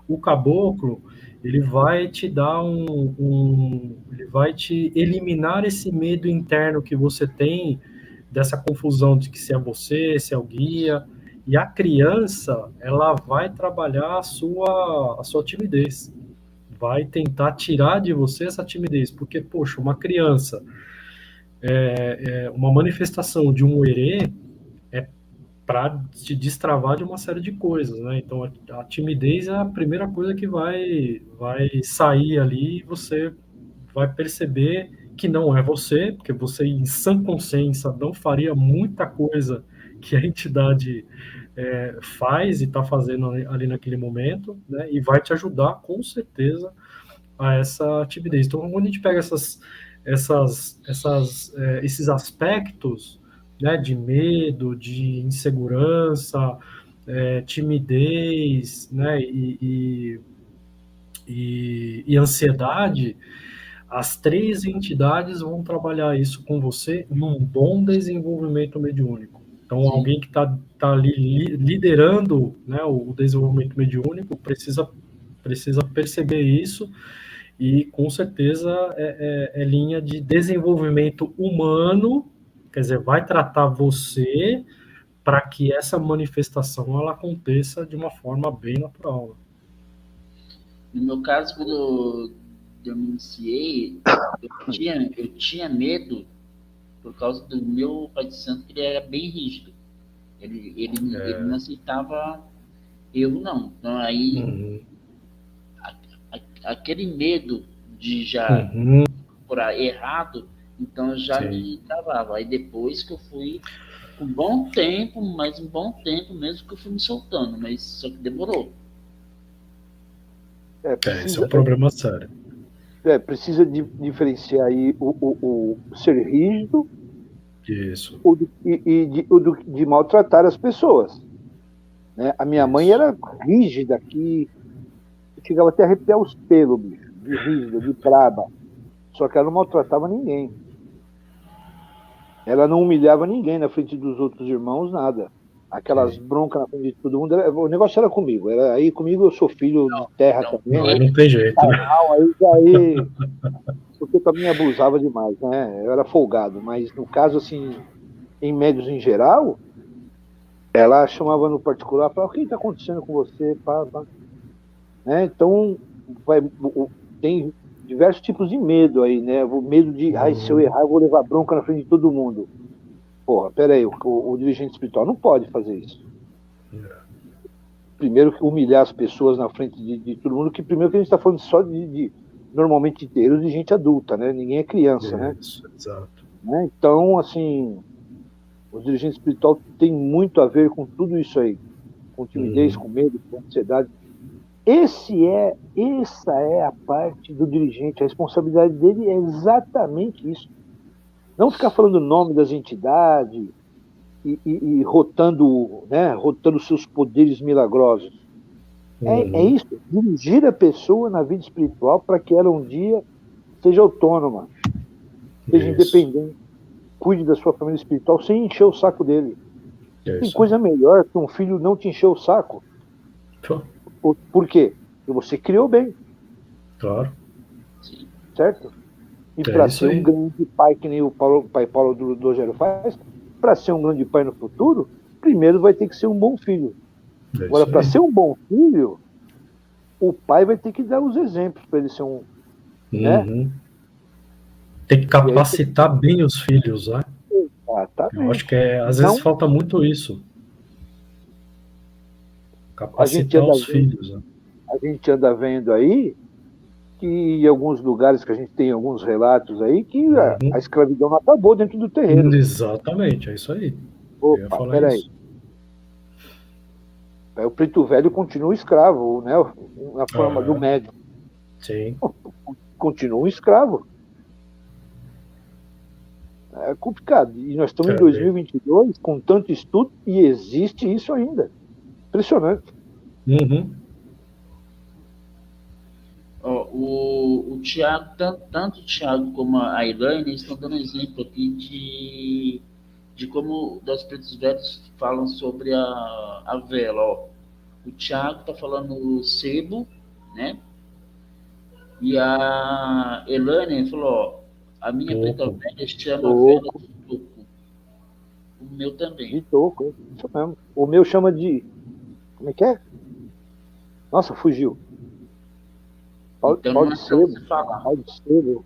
O caboclo, ele vai te dar ele vai te eliminar esse medo interno que você tem, dessa confusão de que se é você, se é o guia, e a criança, ela vai trabalhar a sua timidez, vai tentar tirar de você essa timidez, porque, poxa, uma criança, uma manifestação de um erê é para te destravar de uma série de coisas, né? Então, a timidez é a primeira coisa que vai sair ali, e você vai perceber que não é você, porque você, em sã consciência, não faria muita coisa que a entidade faz e está fazendo ali naquele momento, né? E vai te ajudar, com certeza, a essa timidez. Então, quando a gente pega esses aspectos, né, de medo, de insegurança, timidez, né, e ansiedade, as três entidades vão trabalhar isso com você num bom desenvolvimento mediúnico. Então, alguém que está ali liderando, né, o desenvolvimento mediúnico precisa perceber isso, e com certeza é linha de desenvolvimento humano, quer dizer, vai tratar você para que essa manifestação ela aconteça de uma forma bem natural. No meu caso, quando eu me iniciei, eu tinha medo por causa do meu pai de santo, que ele era bem rígido. Ele não aceitava erro, não. Então, aí, aquele medo de já procurar errado, então eu já me travava. Aí depois que eu fui, com um bom tempo mesmo que eu fui me soltando, mas só que demorou. Esse é um problema sério. Precisa diferenciar aí o ser rígido Isso. de maltratar as pessoas. Né? A minha mãe era rígida aqui, chegava até a arrepiar os pelos, bicho, de rígida, de braba. Só que ela não maltratava ninguém. Ela não humilhava ninguém na frente dos outros irmãos, nada. Aquelas broncas na frente de todo mundo. O negócio era comigo. Aí comigo eu sou filho de terra também. Aí não tem jeito. Aí, porque também abusava demais, né? Eu era folgado. Mas no caso, assim, em médios em geral, ela chamava no particular, falava, o que está acontecendo com você? Né? Então, tem diversos tipos de medo aí, né? O medo de, se eu errar, eu vou levar bronca na frente de todo mundo. Porra, peraí, o dirigente espiritual não pode fazer isso. Primeiro que humilhar as pessoas na frente de todo mundo, que primeiro que a gente está falando só normalmente inteiros de gente adulta, né? Ninguém é criança, né? Exato. Né? Então, assim, o dirigente espiritual tem muito a ver com tudo isso aí, com timidez, com medo, com ansiedade. Essa é a parte do dirigente, a responsabilidade dele é exatamente isso. Não ficar falando o nome das entidades e rotando seus poderes milagrosos. É isso, dirigir a pessoa na vida espiritual para que ela um dia seja autônoma, seja independente, cuide da sua família espiritual sem encher o saco dele. Tem coisa melhor que um filho não te encher o saco. Por quê? Porque você criou bem. Claro. Certo? E para ser um grande pai, que nem o pai Paulo do Rogério faz, para ser um grande pai no futuro, primeiro vai ter que ser um bom filho. Agora, para ser um bom filho, o pai vai ter que dar os exemplos para ele ser um. Né? Tem que capacitar bem os filhos, né? Exatamente. Eu acho que às vezes falta muito isso. Capacitar os filhos. Né? A gente anda vendo aí que em alguns lugares que a gente tem alguns relatos aí que a escravidão não acabou dentro do terreiro. Exatamente, é isso aí. Opa, peraí. O preto velho continua escravo, né? Na forma do médium. Sim. Continua um escravo. É complicado. E nós estamos em 2022 com tanto estudo e existe isso ainda. Impressionante. O Tiago, tanto o Tiago como a Elaine estão dando exemplo aqui de como os pretos velhos falam sobre a vela. Ó. O Tiago está falando sebo, né? E a Elaine falou, ó, a minha preta velha chama a vela de toco. O meu também. De toco, isso mesmo. O meu chama de... Como é que é? Nossa, fugiu. Pau de sebo.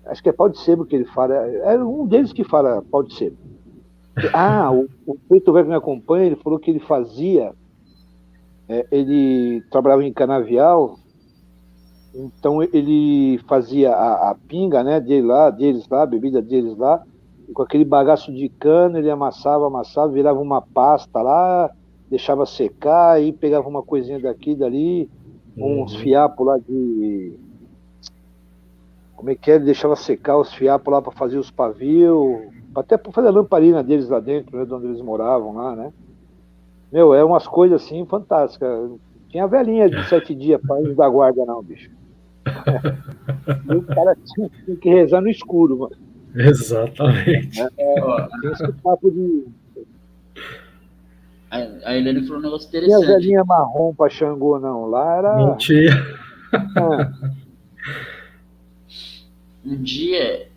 Acho que é pau de sebo que ele fala. É um deles que fala pau de sebo. O preto velho que me acompanha, ele falou que ele fazia... ele trabalhava em canavial, então ele fazia a pinga, né, deles lá, a bebida deles lá, e com aquele bagaço de cana ele amassava, virava uma pasta lá, deixava secar, e pegava uma coisinha daqui, dali, uns fiapos lá de... Como é que é? Ele deixava secar os fiapos lá para fazer os pavios, até para fazer a lamparina deles lá dentro, né, de onde eles moravam lá, né? Meu, é umas coisas assim fantásticas. Tinha velhinha de 7 dias para ir da guarda, não, bicho. E o cara tinha que rezar no escuro, mano. Exatamente. Tem esse papo de... A Helene falou um negócio interessante. Tinha velhinha marrom para Xangô, não. Lá era... Mentira. Um dia,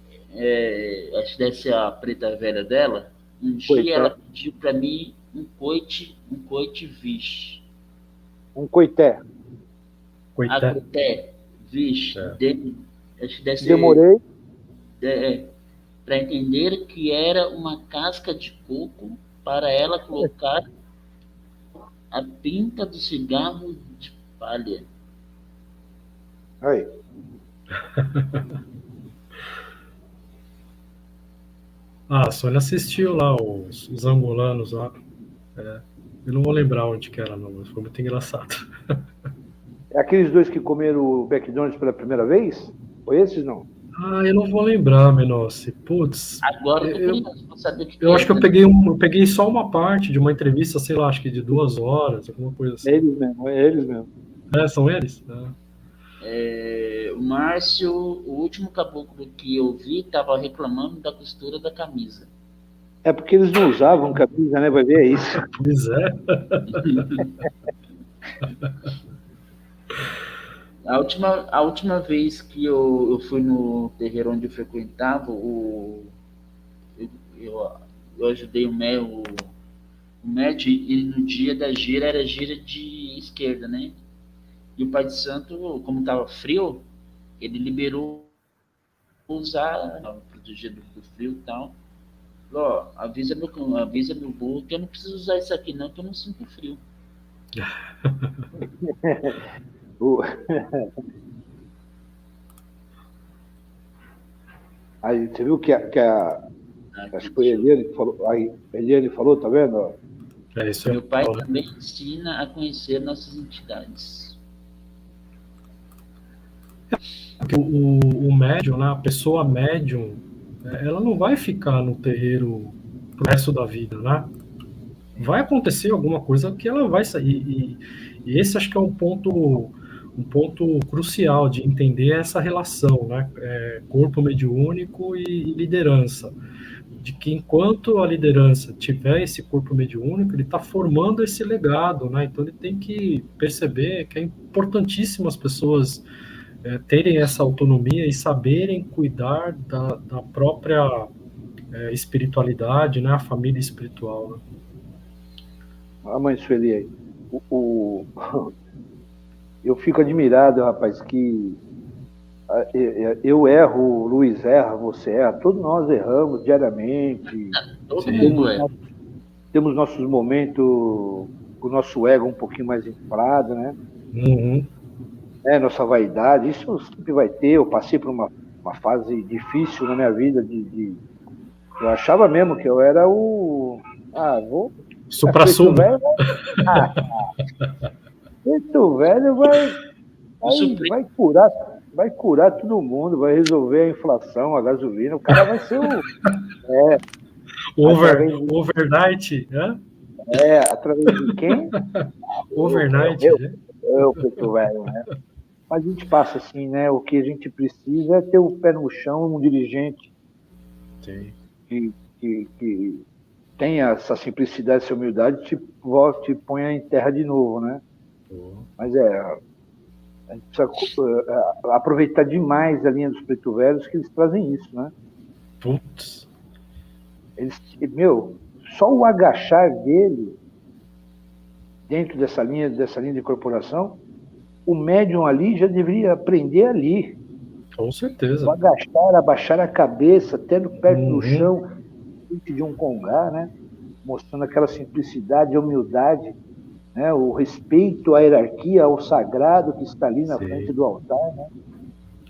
acho que deve ser a preta velha dela, Um dia ela pediu para mim um coite vixe. Um coité. Coité, vixe. Acho que deve ser, Demorei. para entender que era uma casca de coco para ela colocar a pinta do cigarro de palha. Aí. A Sônia assistiu lá os angolanos lá. Eu não vou lembrar onde que era, não, mas foi muito engraçado. É aqueles dois que comeram o McDonald's pela primeira vez? Foi esses, não? Eu não vou lembrar, Menossi. Putz. Agora eu vou saber que eu acho que eu peguei só uma parte de uma entrevista, sei lá, acho que de 2 horas, alguma coisa assim. É eles mesmo. São eles? O Márcio, o último caboclo que eu vi, estava reclamando da costura da camisa. É porque eles não usavam camisa, né? Vai ver, é isso. Pois é. A última vez que eu fui no terreiro onde eu frequentava, eu ajudei o médio, e no dia da gira era gira de esquerda, né? E o Pai de Santo, como estava frio, ele liberou usar, protegido do frio e tal. Falou, avisa meu burro que eu não preciso usar isso aqui não, que eu não sinto frio. Aí você viu que acho que foi a Eliane que falou, a Eliane falou, tá vendo? Isso meu pai também ensina a conhecer nossas entidades. O médium, né, a pessoa médium, ela não vai ficar no terreiro pro resto da vida, né? Vai acontecer alguma coisa que ela vai sair. E esse acho que é um ponto crucial de entender essa relação, né? Corpo mediúnico e liderança. De que enquanto a liderança tiver esse corpo mediúnico, ele está formando esse legado, né? Então ele tem que perceber que é importantíssimo as pessoas terem essa autonomia e saberem cuidar da própria espiritualidade, né? A família espiritual, né? A mãe Sueli aí. Eu fico admirado, rapaz, que eu erro, o Luiz erra, você erra, todos nós erramos diariamente. Todo mundo erra. Temos nossos momentos, o nosso ego um pouquinho mais inflado, né? Uhum. Nossa vaidade, isso sempre vai ter. Eu passei por uma fase difícil na minha vida, eu achava mesmo que eu era o... Supra-sumo. Preto velho vai curar todo mundo, vai resolver a inflação, a gasolina, o cara vai ser overnight, né? Através de quem? Overnight, o preto velho, né? Mas a gente passa assim, né? O que a gente precisa é ter o pé no chão, um dirigente que tenha essa simplicidade, essa humildade, te ponha em terra de novo, né? Mas a gente precisa aproveitar demais a linha dos preto velhos, que eles trazem isso, né? Putz. Só o agachar dele dentro dessa linha de corporação, o médium ali já deveria aprender ali. Com certeza. O agachar, abaixar a cabeça, tendo perto do chão, de um congá, né? Mostrando aquela simplicidade, a humildade, né? O respeito à hierarquia, ao sagrado que está ali na frente do altar, né?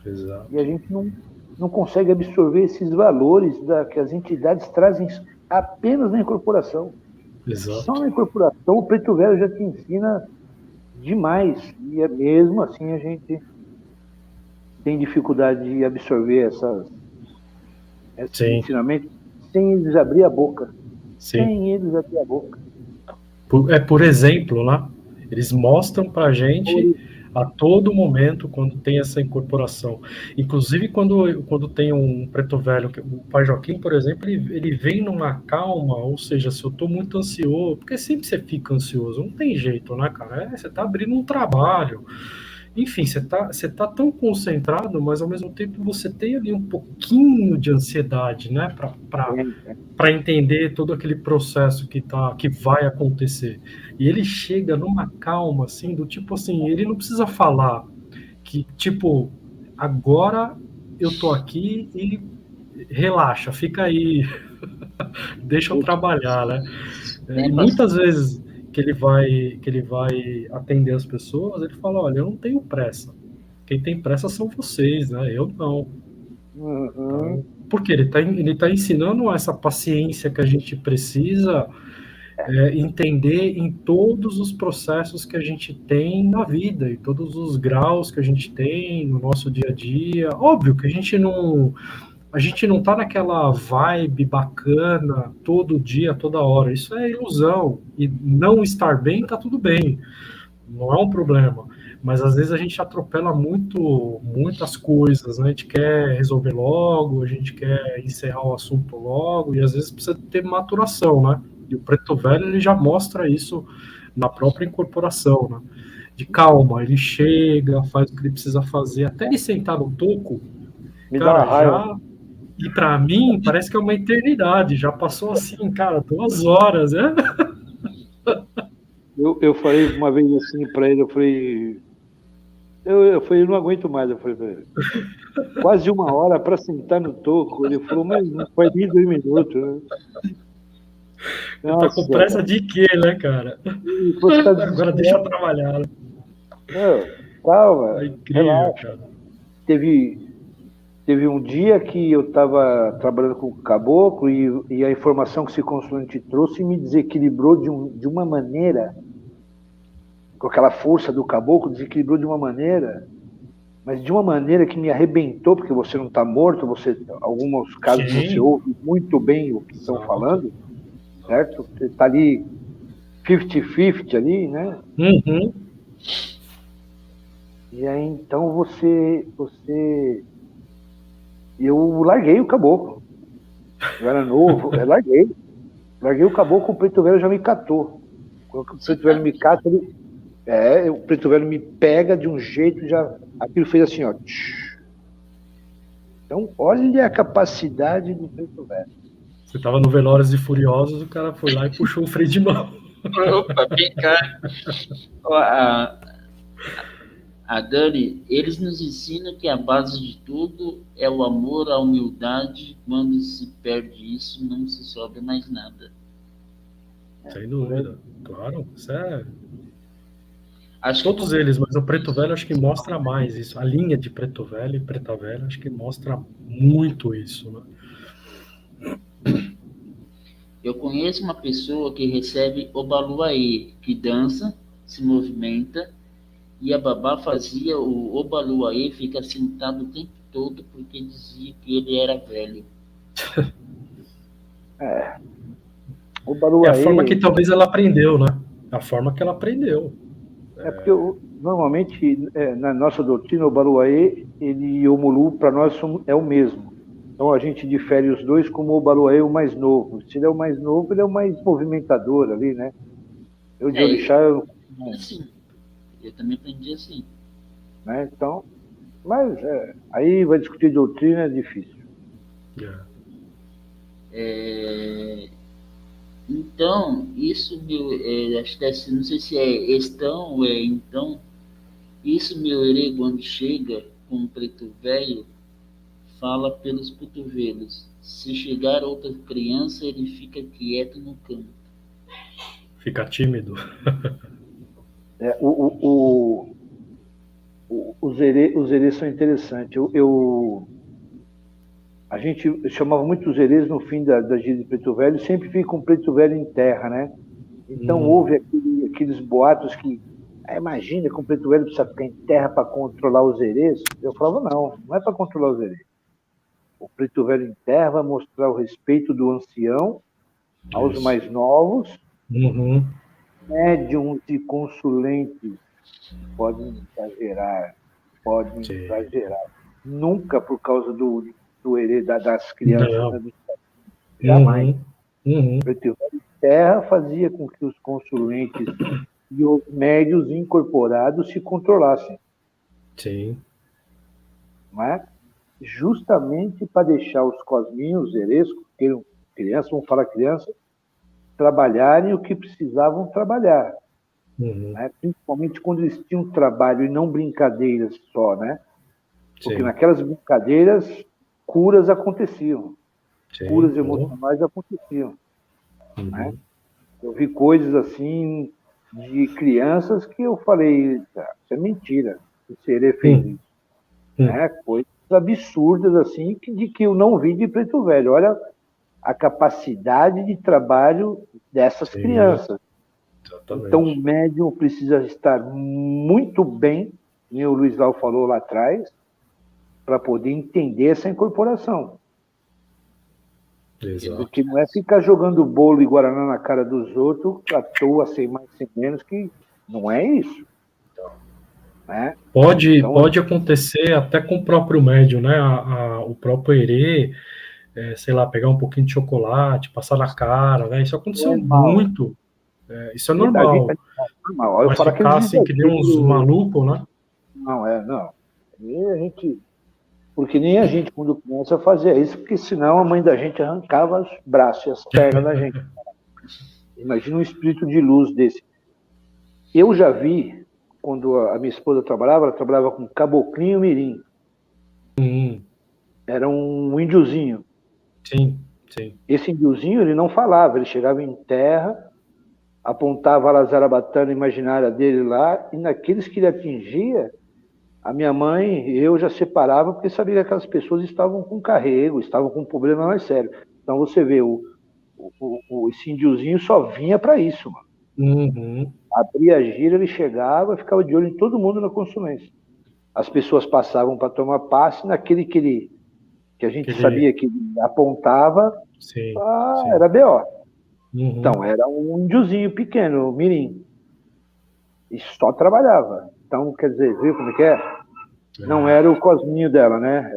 Exato. E a gente não consegue absorver esses valores que as entidades trazem apenas na incorporação. Exato. Só na incorporação o preto velho já te ensina demais, e mesmo assim a gente tem dificuldade de absorver esse ensinamento sem eles abrir a boca. Sem eles abrir a boca. Por exemplo, né? Eles mostram pra gente a todo momento quando tem essa incorporação. Inclusive quando tem um preto velho, o pai Joaquim, por exemplo, ele vem numa calma, ou seja, se eu tô muito ansioso, porque sempre você fica ansioso, não tem jeito, né, cara? Você tá abrindo um trabalho. enfim, você tá tão concentrado, mas ao mesmo tempo você tem ali um pouquinho de ansiedade, né? Para entender todo aquele processo que vai acontecer. E ele chega numa calma, assim, do tipo assim, ele não precisa falar que, tipo, agora eu tô aqui e relaxa, fica aí, deixa eu trabalhar, né? E muitas vezes que ele vai atender as pessoas, ele fala, olha, eu não tenho pressa. Quem tem pressa são vocês, né? Eu não. Uhum. Porque ele tá ensinando essa paciência que a gente precisa entender em todos os processos que a gente tem na vida, e todos os graus que a gente tem no nosso dia a dia. Óbvio que a gente não tá naquela vibe bacana todo dia, toda hora. Isso é ilusão. E não estar bem tá tudo bem. Não é um problema. Mas às vezes a gente atropela muitas coisas, né? A gente quer resolver logo, a gente quer encerrar o assunto logo, e às vezes precisa ter maturação, né? E o Preto Velho, ele já mostra isso na própria incorporação, né? De calma, ele chega, faz o que ele precisa fazer, até ele sentar no toco, Me dá uma cara, raiva. já... E para mim, parece que é uma eternidade, já passou assim, cara, 2 horas, né? Eu falei uma vez assim para ele, eu falei, eu não aguento mais, eu falei para ele. Quase 1 hora para sentar no toco. Ele falou, mas não foi nem 2 minutos. Né? Tá com pressa de quê, né, cara? Tá agora deixa eu trabalhar. Né? Não, calma, É incrível, relaxa. cara. Teve um dia que eu estava trabalhando com o caboclo e a informação que esse consulente trouxe me desequilibrou de uma maneira, com aquela força do caboclo, desequilibrou de uma maneira, mas de uma maneira que me arrebentou, porque você não está morto, alguns casos Sim. você ouve muito bem o que estão falando, certo? Você está ali 50-50 ali, né? Uhum. E aí, então, eu larguei o caboclo. Eu era novo, eu larguei. Larguei o caboclo, o Preto Velho já me catou. Quando o Preto Velho me cata, o Preto Velho me pega de um jeito, aquilo fez assim, ó. Então, olha a capacidade do Preto Velho. Você tava no Velozes e Furiosos, o cara foi lá e puxou o freio de mão. Opa, vem cá. A Dani, eles nos ensinam que a base de tudo é o amor, a humildade. Quando se perde isso, não se sobra mais nada. Sem dúvida, claro. Isso é... Acho Todos eles, mas o Preto Velho acho que mostra mais isso. A linha de Preto Velho e Preta Velha acho que mostra muito isso, né? Eu conheço uma pessoa que recebe Obaluaê, que dança, se movimenta, e a babá fazia o Obaluaê ficar sentado o tempo todo porque dizia que ele era velho. Obaluaê, é a forma que talvez ela aprendeu, né? A forma que ela aprendeu. Porque normalmente na nossa doutrina o Obaluaê e o Mulu para nós é o mesmo. Então a gente difere os dois como o Obaluaê é o mais novo. Se ele é o mais novo, ele é o mais movimentador ali, né? Eu de orixá... Assim, eu também aprendi assim. Né? Então, mas aí vai discutir doutrina, é difícil. Então, isso, acho que não sei se é estão ou é então, isso, meu herê, quando chega com o Preto Velho, fala pelos cotovelos. Se chegar outra criança, ele fica quieto no canto. Fica tímido. Os herês são interessantes. A gente chamava muito os herês no fim da gira de Preto Velho, sempre fica com um Preto Velho em terra, né? Então houve aqueles boatos que, imagina que o Preto Velho precisa ficar em terra para controlar os herês. Eu falava, não é para controlar os herês. O Preto Velho em terra vai mostrar o respeito do ancião aos mais novos, médiums e consulentes podem exagerar. Nunca por causa do herê das crianças. Né? Jamais. O Preto Velho em terra fazia com que os consulentes e os médios incorporados se controlassem. Sim. Não é? Justamente para deixar os cosminhos, os herês, crianças, vamos falar criança, trabalharem o que precisavam trabalhar. Uhum. Né? Principalmente quando eles tinham trabalho e não brincadeiras só, né? Porque Sim. naquelas brincadeiras, curas aconteciam. Sim. Curas emocionais aconteciam. Uhum. Né? Eu vi coisas assim de crianças que eu falei, isso é mentira, o Serê fez isso. Né? Coisas absurdas assim de que eu não vi de Preto Velho. Olha a capacidade de trabalho dessas Sim, crianças. exatamente. Então o médium precisa estar muito bem, como o Luiz Lau falou lá atrás, para poder entender essa incorporação. Exato. Porque não é ficar jogando bolo e guaraná na cara dos outros à toa, sem mais, sem menos, que não é isso. Né? Pode acontecer até com o próprio médium, né? O próprio herê, sei lá, pegar um pouquinho de chocolate, passar na cara, né? Isso aconteceu muito. Isso é normal. Normal. Eu Mas falo ficar aqueles assim, que nem uns malucos, né? Não. E a gente, porque nem a gente, quando criança, fazia isso, porque senão a mãe da gente arrancava os braços e as pernas da gente. Imagina um espírito de luz desse. Eu já vi, quando a minha esposa trabalhava, ela trabalhava com caboclinho mirim. Era um índiozinho. Sim. Esse índiozinho, ele não falava, ele chegava em terra, apontava a zarabatana imaginária dele lá, e naqueles que ele atingia, a minha mãe e eu já separava, porque sabia que aquelas pessoas estavam com carrego, estavam com um problema mais sério. Então você vê, esse índiozinho só vinha para isso, mano. Uhum. Abria a gira, ele chegava e ficava de olho em todo mundo na consumência. As pessoas passavam para tomar passe, naquele que a gente sabia que ele apontava, Sim. Era B.O. Uhum. Então, era um índiozinho pequeno, mirim. E só trabalhava. Então, quer dizer, viu como é que é? Não era o cosminho dela, né?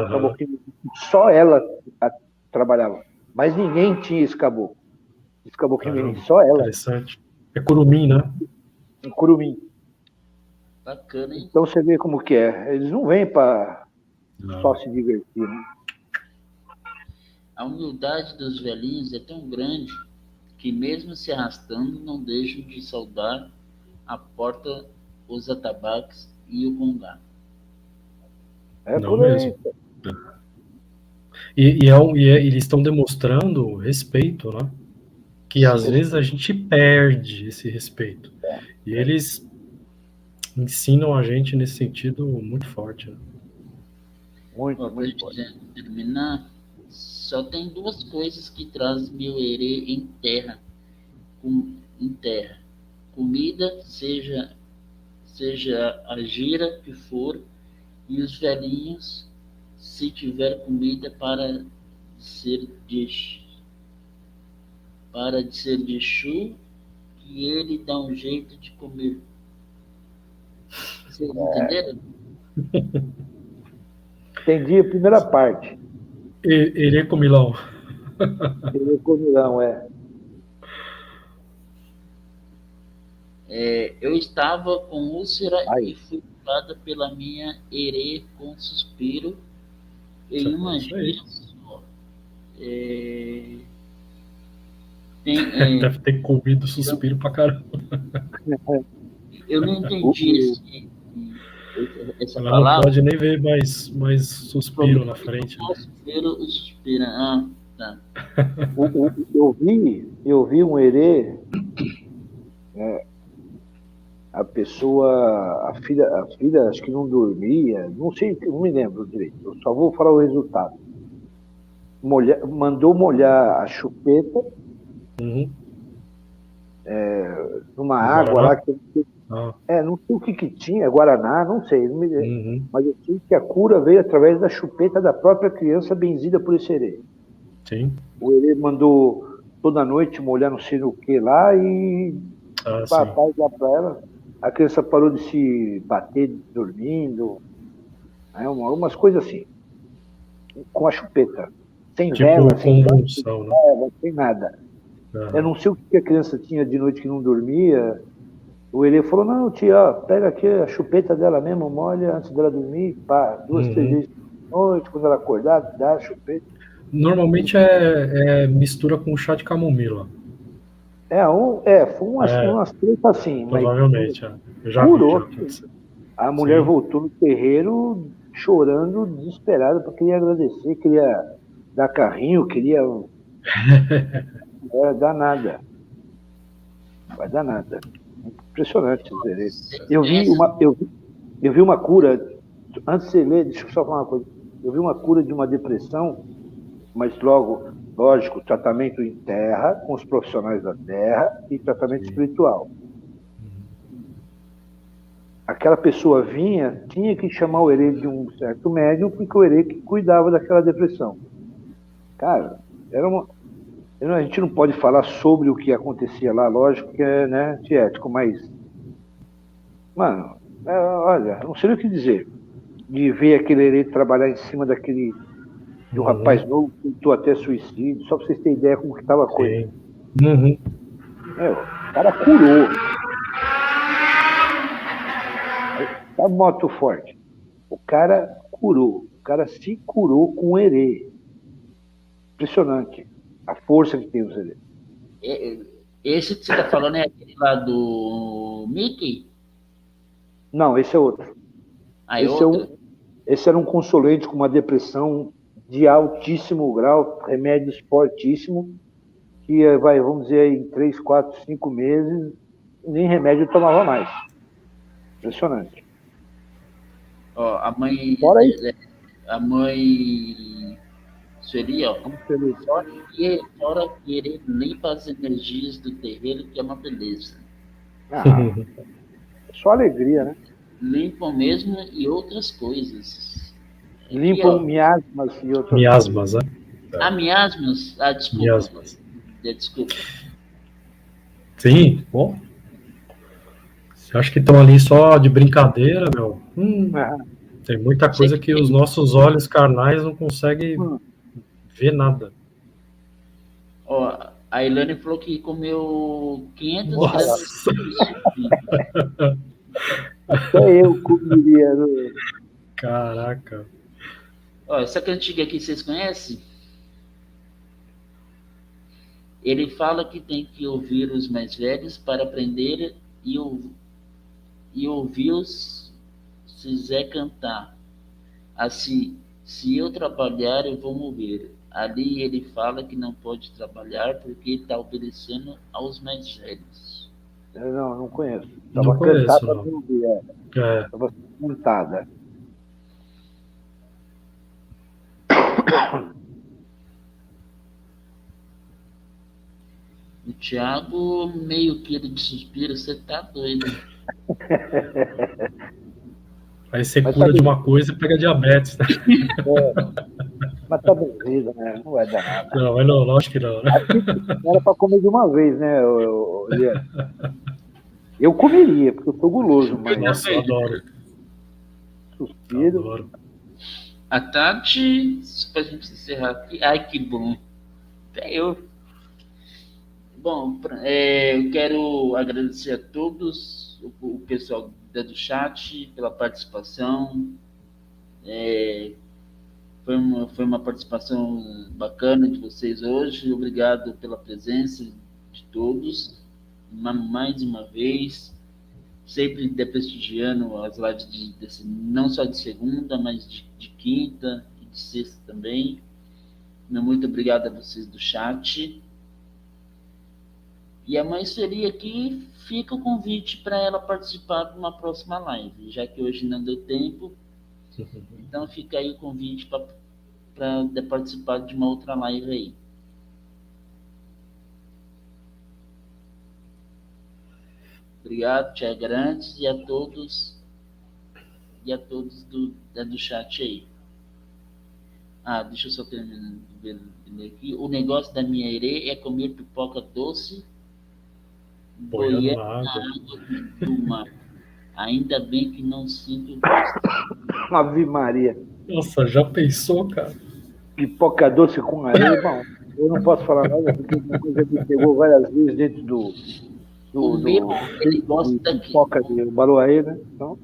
Acabou que só ela trabalhava. Mas ninguém tinha esse caboclo. Esse caboclo mirim, só ela. Interessante. É curumim, né? Um curumim. Bacana, hein? Então você vê como que é. Eles não vêm para só se divertir, né? A humildade dos velhinhos é tão grande que mesmo se arrastando não deixam de saudar a porta, os atabaques e o congá. É Não por aí. mesmo. Eles estão demonstrando respeito, né? Que às vezes a gente perde esse respeito. E eles ensinam a gente nesse sentido muito forte. Né? Muito forte. Terminar, só tem duas coisas que trazem meu herê em terra. Comida, seja a gira que for, e os velhinhos, se tiver comida para ser de chu, que ele dá um jeito de comer. Vocês entenderam? Entendi a primeira parte. Ele é comilão. Ele é comilão, Eu estava com úlcera e fui curada pela minha herê com suspiro em uma gira só. Deve ter comido suspiro pra caramba. Eu não entendi essa Ela palavra. não pode nem ver mais suspiro na frente. Né? Suspiro. Ah, tá. Eu vi um herê, a pessoa, a filha, acho que não dormia, não sei, não me lembro direito, eu só vou falar o resultado. Mandou molhar a chupeta numa água lá que não sei o que tinha, Guaraná, não sei, não me lembro. Mas eu sei que a cura veio através da chupeta da própria criança benzida por esse herê. Sim. O herê mandou toda noite molhar não sei no que lá e papai lá para ela. A criança parou de se bater dormindo, né? Umas coisas assim, com a chupeta, sem tipo vela, sem convulsão, vela, sem nada. Eu não sei o que a criança tinha de noite que não dormia, O Herê falou, não, tia, ó, pega aqui a chupeta dela mesmo, molha antes dela dormir, pá, 2, 3 vezes por noite, quando ela acordar, dá a chupeta. Normalmente é mistura com chá de camomila. Foi umas três assim, mas Provavelmente, eu já curou. vi. Já. A mulher Sim. voltou no terreiro chorando, desesperada, porque queria agradecer, queria dar carrinho, queria... dar nada. Vai dar nada. Impressionante os herês. Eu vi uma cura, antes de você ler, deixa eu só falar uma coisa. Eu vi uma cura de uma depressão, mas lógico, tratamento em terra, com os profissionais da terra e tratamento espiritual. Aquela pessoa tinha que chamar o herê de um certo médium, porque o herê que cuidava daquela depressão. Cara, a gente não pode falar sobre o que acontecia lá, lógico que é, né, antiético, mas, mano, olha, não sei o que dizer. De ver aquele herê trabalhar em cima de um rapaz novo que tentou até suicídio, só pra vocês terem ideia como que tava a coisa. O cara curou. Tá moto forte. O cara curou. O cara se curou com o herê. Impressionante. A força que tem os herês. Esse que você tá falando é aquele lá do Mickey? Não, esse é outro. Esse era um consolente com uma depressão de altíssimo grau, remédios fortíssimo, que vai, vamos dizer, em 3, 4, 5 meses, nem remédio tomava mais. Impressionante. Ó, a mãe seria, ó, fora que ele limpa as energias do terreiro, que é uma beleza. Só alegria, né? Limpam mesmo e outras coisas. Limpam miasmas e outras miasmas, coisas. Né? Miasmas? Desculpa. Miasmas. Desculpa. Sim, bom. Você acha que estão ali só de brincadeira, meu? Tem muita coisa que os nossos olhos carnais não conseguem ver nada. Ó, a Ilane falou que comeu 500 gramas. Até eu comeria. Caraca. Ó, essa cantiga aqui vocês conhecem? Ele fala que tem que ouvir os mais velhos para aprender e ouvir-os se Zé cantar. Assim, se eu trabalhar, eu vou morrer. Ali ele fala que não pode trabalhar porque está obedecendo aos mais velhos. Não conheço. Não conheço, não. Estava cantada. O Thiago, meio quilo de suspiro, você tá doido. Aí você cura de uma coisa e pega diabetes. Né? Mas tá benzido, né? Não vai dar nada. Não, acho que não. Né? Não era pra comer de uma vez, né, eu comeria, porque eu sou guloso, mas... Nossa, eu adoro. Suspiro. Adoro. A Tati, pra gente encerrar aqui. Ai, que bom. Até eu. Bom, eu quero agradecer a todos, o pessoal do chat, pela participação. Foi uma participação bacana de vocês hoje. Obrigado pela presença de todos. Mais uma vez, sempre prestigiando as lives não só de segunda, mas de quinta e de sexta também. Muito obrigado a vocês do chat. E a mãe seria aqui, fica o convite para ela participar de uma próxima live, já que hoje não deu tempo. Então fica aí o convite para participar de uma outra live aí. Obrigado, Tia Grandes, e a todos do chat aí. Deixa eu só terminar de ler aqui. O negócio da minha herê é comer pipoca doce boiando na água do mar. Ainda bem que não sinto gosto. Ave Maria. Nossa, já pensou, cara? Pipoca doce com areia, bom, eu não posso falar nada, porque uma coisa me pegou várias vezes dentro do O meu, ele gosta daquele. Foca de Baruaí, né? Então,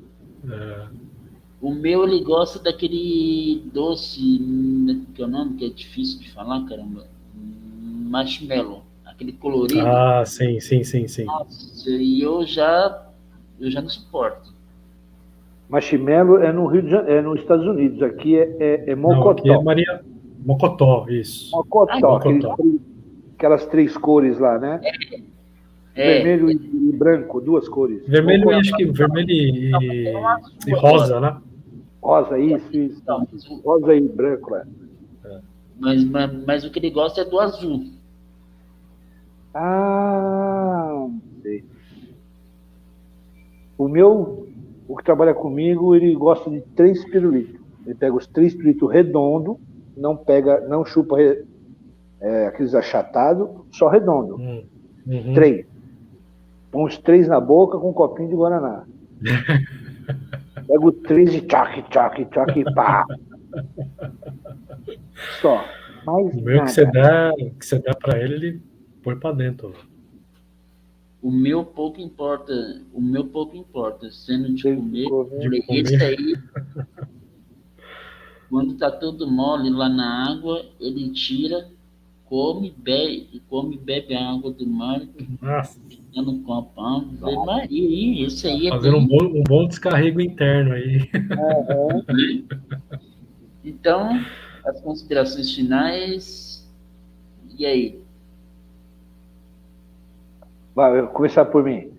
O meu, ele gosta daquele doce, que é o nome, que é difícil de falar, caramba. Marshmallow, aquele colorido. Ah, sim. Nossa, e eu já não suporto. marshmallow é no Rio de Janeiro, é nos Estados Unidos. Aqui é Não, aqui é mocotó. Mocotó, isso. Mocotó, Mocotó. aquelas 3 cores lá, né? Vermelho e branco, 2 cores. Vermelho e Mocotó. acho que vermelho Tem um azul e rosa, né? Rosa, isso. Então, Rosa e branco, né? mas o que ele gosta é do azul. Ah, sei. O que trabalha comigo, ele gosta de 3 pirulitos. Ele pega os 3 pirulitos redondos, não chupa aqueles achatados, só redondo. Uhum. 3. Põe os 3 na boca com um copinho de Guaraná. Pega o 3 e tchac, pá. Só. Mais O meu nada. que você der pra ele põe pra dentro. O meu pouco importa, sendo de comer, De esse comer. aí, quando tá todo mole lá na água, ele tira, come, bebe a água do mar, Nossa, no copão. Maria, esse aí é fazendo bem. um bom descarrego interno aí. Então, as considerações finais. E aí? Vai, eu vou começar por mim.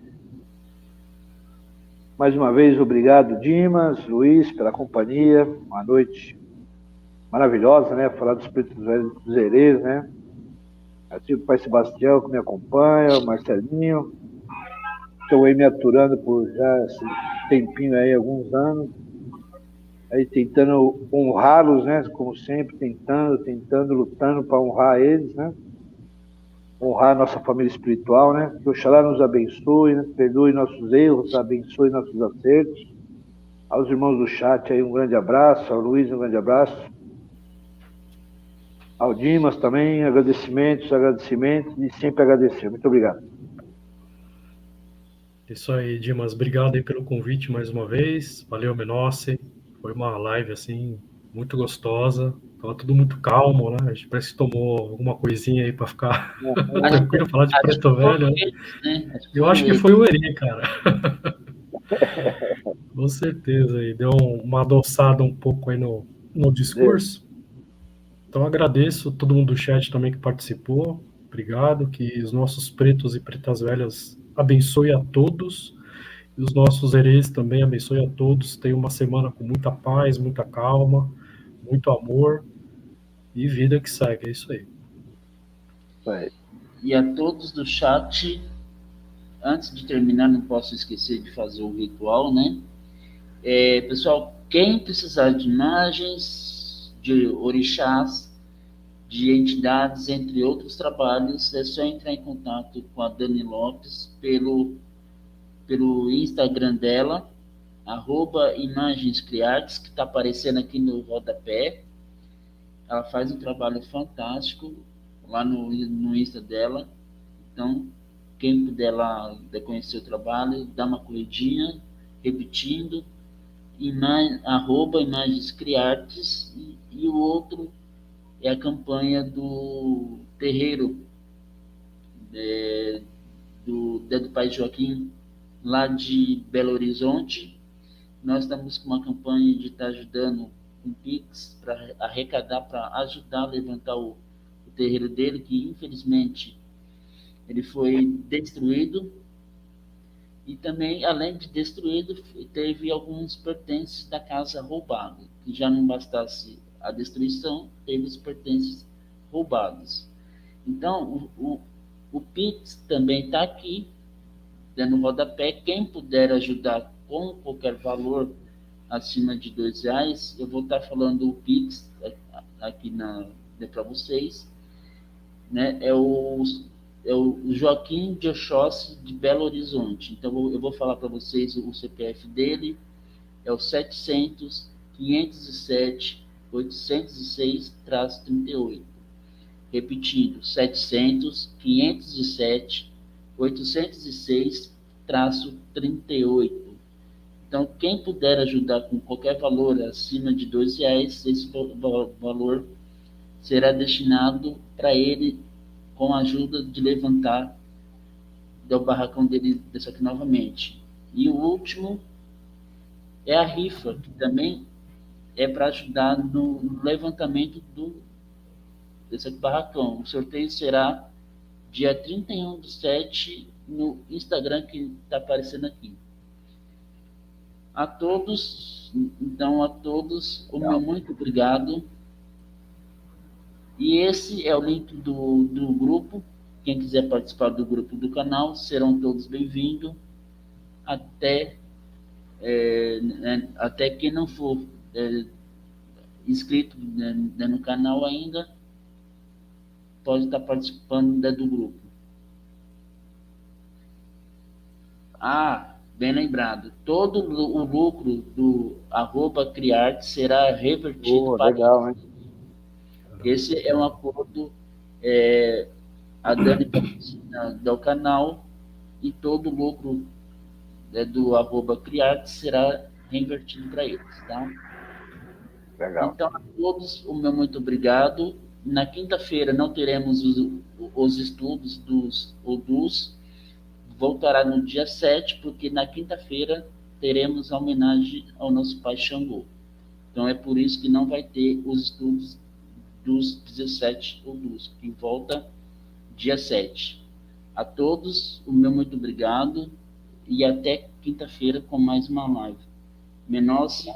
Mais uma vez, obrigado, Dimas, Luiz, pela companhia. Uma noite maravilhosa, né? Falar dos pretos velhos dos Herês, né? Assim, o pai Sebastião, que me acompanha, o Marcelinho. Estou aí me aturando por já esse tempinho aí, alguns anos. Aí tentando honrá-los, né? Como sempre, tentando, lutando para honrar eles, né? Honrar a nossa família espiritual, né? Que Oxalá nos abençoe, né? Perdoe nossos erros, abençoe nossos acertos. Aos irmãos do chat aí um grande abraço, ao Luiz um grande abraço. Ao Dimas também, agradecimentos e sempre agradecer. Muito obrigado. Isso aí, Dimas. Obrigado aí pelo convite mais uma vez. Valeu, Menossi. Foi uma live, assim, muito gostosa. Tava tudo muito calmo, né? A gente parece que tomou alguma coisinha aí pra ficar tranquilo, falar de preto velho, né? Eu acho que foi o Eri, cara. Com certeza aí. Deu uma adoçada um pouco aí no discurso. Então agradeço todo mundo do chat também que participou. Obrigado. Que os nossos pretos e pretas velhas abençoe a todos. E os nossos herês também abençoe a todos. Tenham uma semana com muita paz, muita calma, muito amor e vida que segue. É isso aí. E a todos do chat, antes de terminar, não posso esquecer de fazer o ritual, né? Pessoal, quem precisar de imagens, de orixás, de entidades, entre outros trabalhos, é só entrar em contato com a Dani Lopes pelo Instagram dela, @imagenscriartes, que está aparecendo aqui no rodapé. Ela faz um trabalho fantástico lá no Insta dela. Então, quem puder lá conhecer o trabalho, dá uma corridinha, repetindo, @imagenscriartes, e o outro é a campanha do terreiro do Dedo Pai Joaquim, lá de Belo Horizonte. Nós estamos com uma campanha de estar ajudando com Pix para arrecadar, para ajudar a levantar o terreiro dele, que infelizmente ele foi destruído. E também, além de destruído, teve alguns pertences da casa roubados. Que já não bastasse a destruição, teve os pertences roubados. Então, o Pix também está aqui, dando rodapé. Quem puder ajudar com qualquer valor acima de R$2, eu vou estar falando o Pix aqui para vocês. Né? É o Joaquim de Oxóssi, de Belo Horizonte. Então, eu vou falar para vocês o CPF dele. É o 700-507-806-38. Repetindo, 700-507-806-38. 806-38. Então, quem puder ajudar com qualquer valor acima de R$ 2, esse valor será destinado para ele com a ajuda de levantar do barracão dele dessa aqui novamente. E o último é a rifa, que também é para ajudar no levantamento desse barracão. O sorteio será dia 31/7 no Instagram que está aparecendo aqui. A todos, o meu muito obrigado. E esse é o link do grupo. Quem quiser participar do grupo do canal, serão todos bem-vindos. Até quem não for inscrito no canal ainda, pode estar participando do grupo. Bem lembrado, todo o lucro do @criarte será revertido para legal, hein? Esse é um acordo, a Dani do canal, e todo o lucro do @criarte será reinvertido para eles, tá? Legal. Então, a todos, o meu muito obrigado. Na quinta-feira não teremos os estudos dos ODUs, voltará no dia 7, porque na quinta-feira teremos a homenagem ao nosso pai Xangô. Então, é por isso que não vai ter os estudos dos 17 ODUs, que volta dia 7. A todos, o meu muito obrigado, e até quinta-feira com mais uma live. Menossi,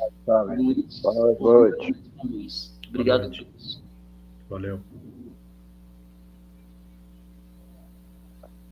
Luiz, boa noite. Luiz. Obrigado a todos. Valeu.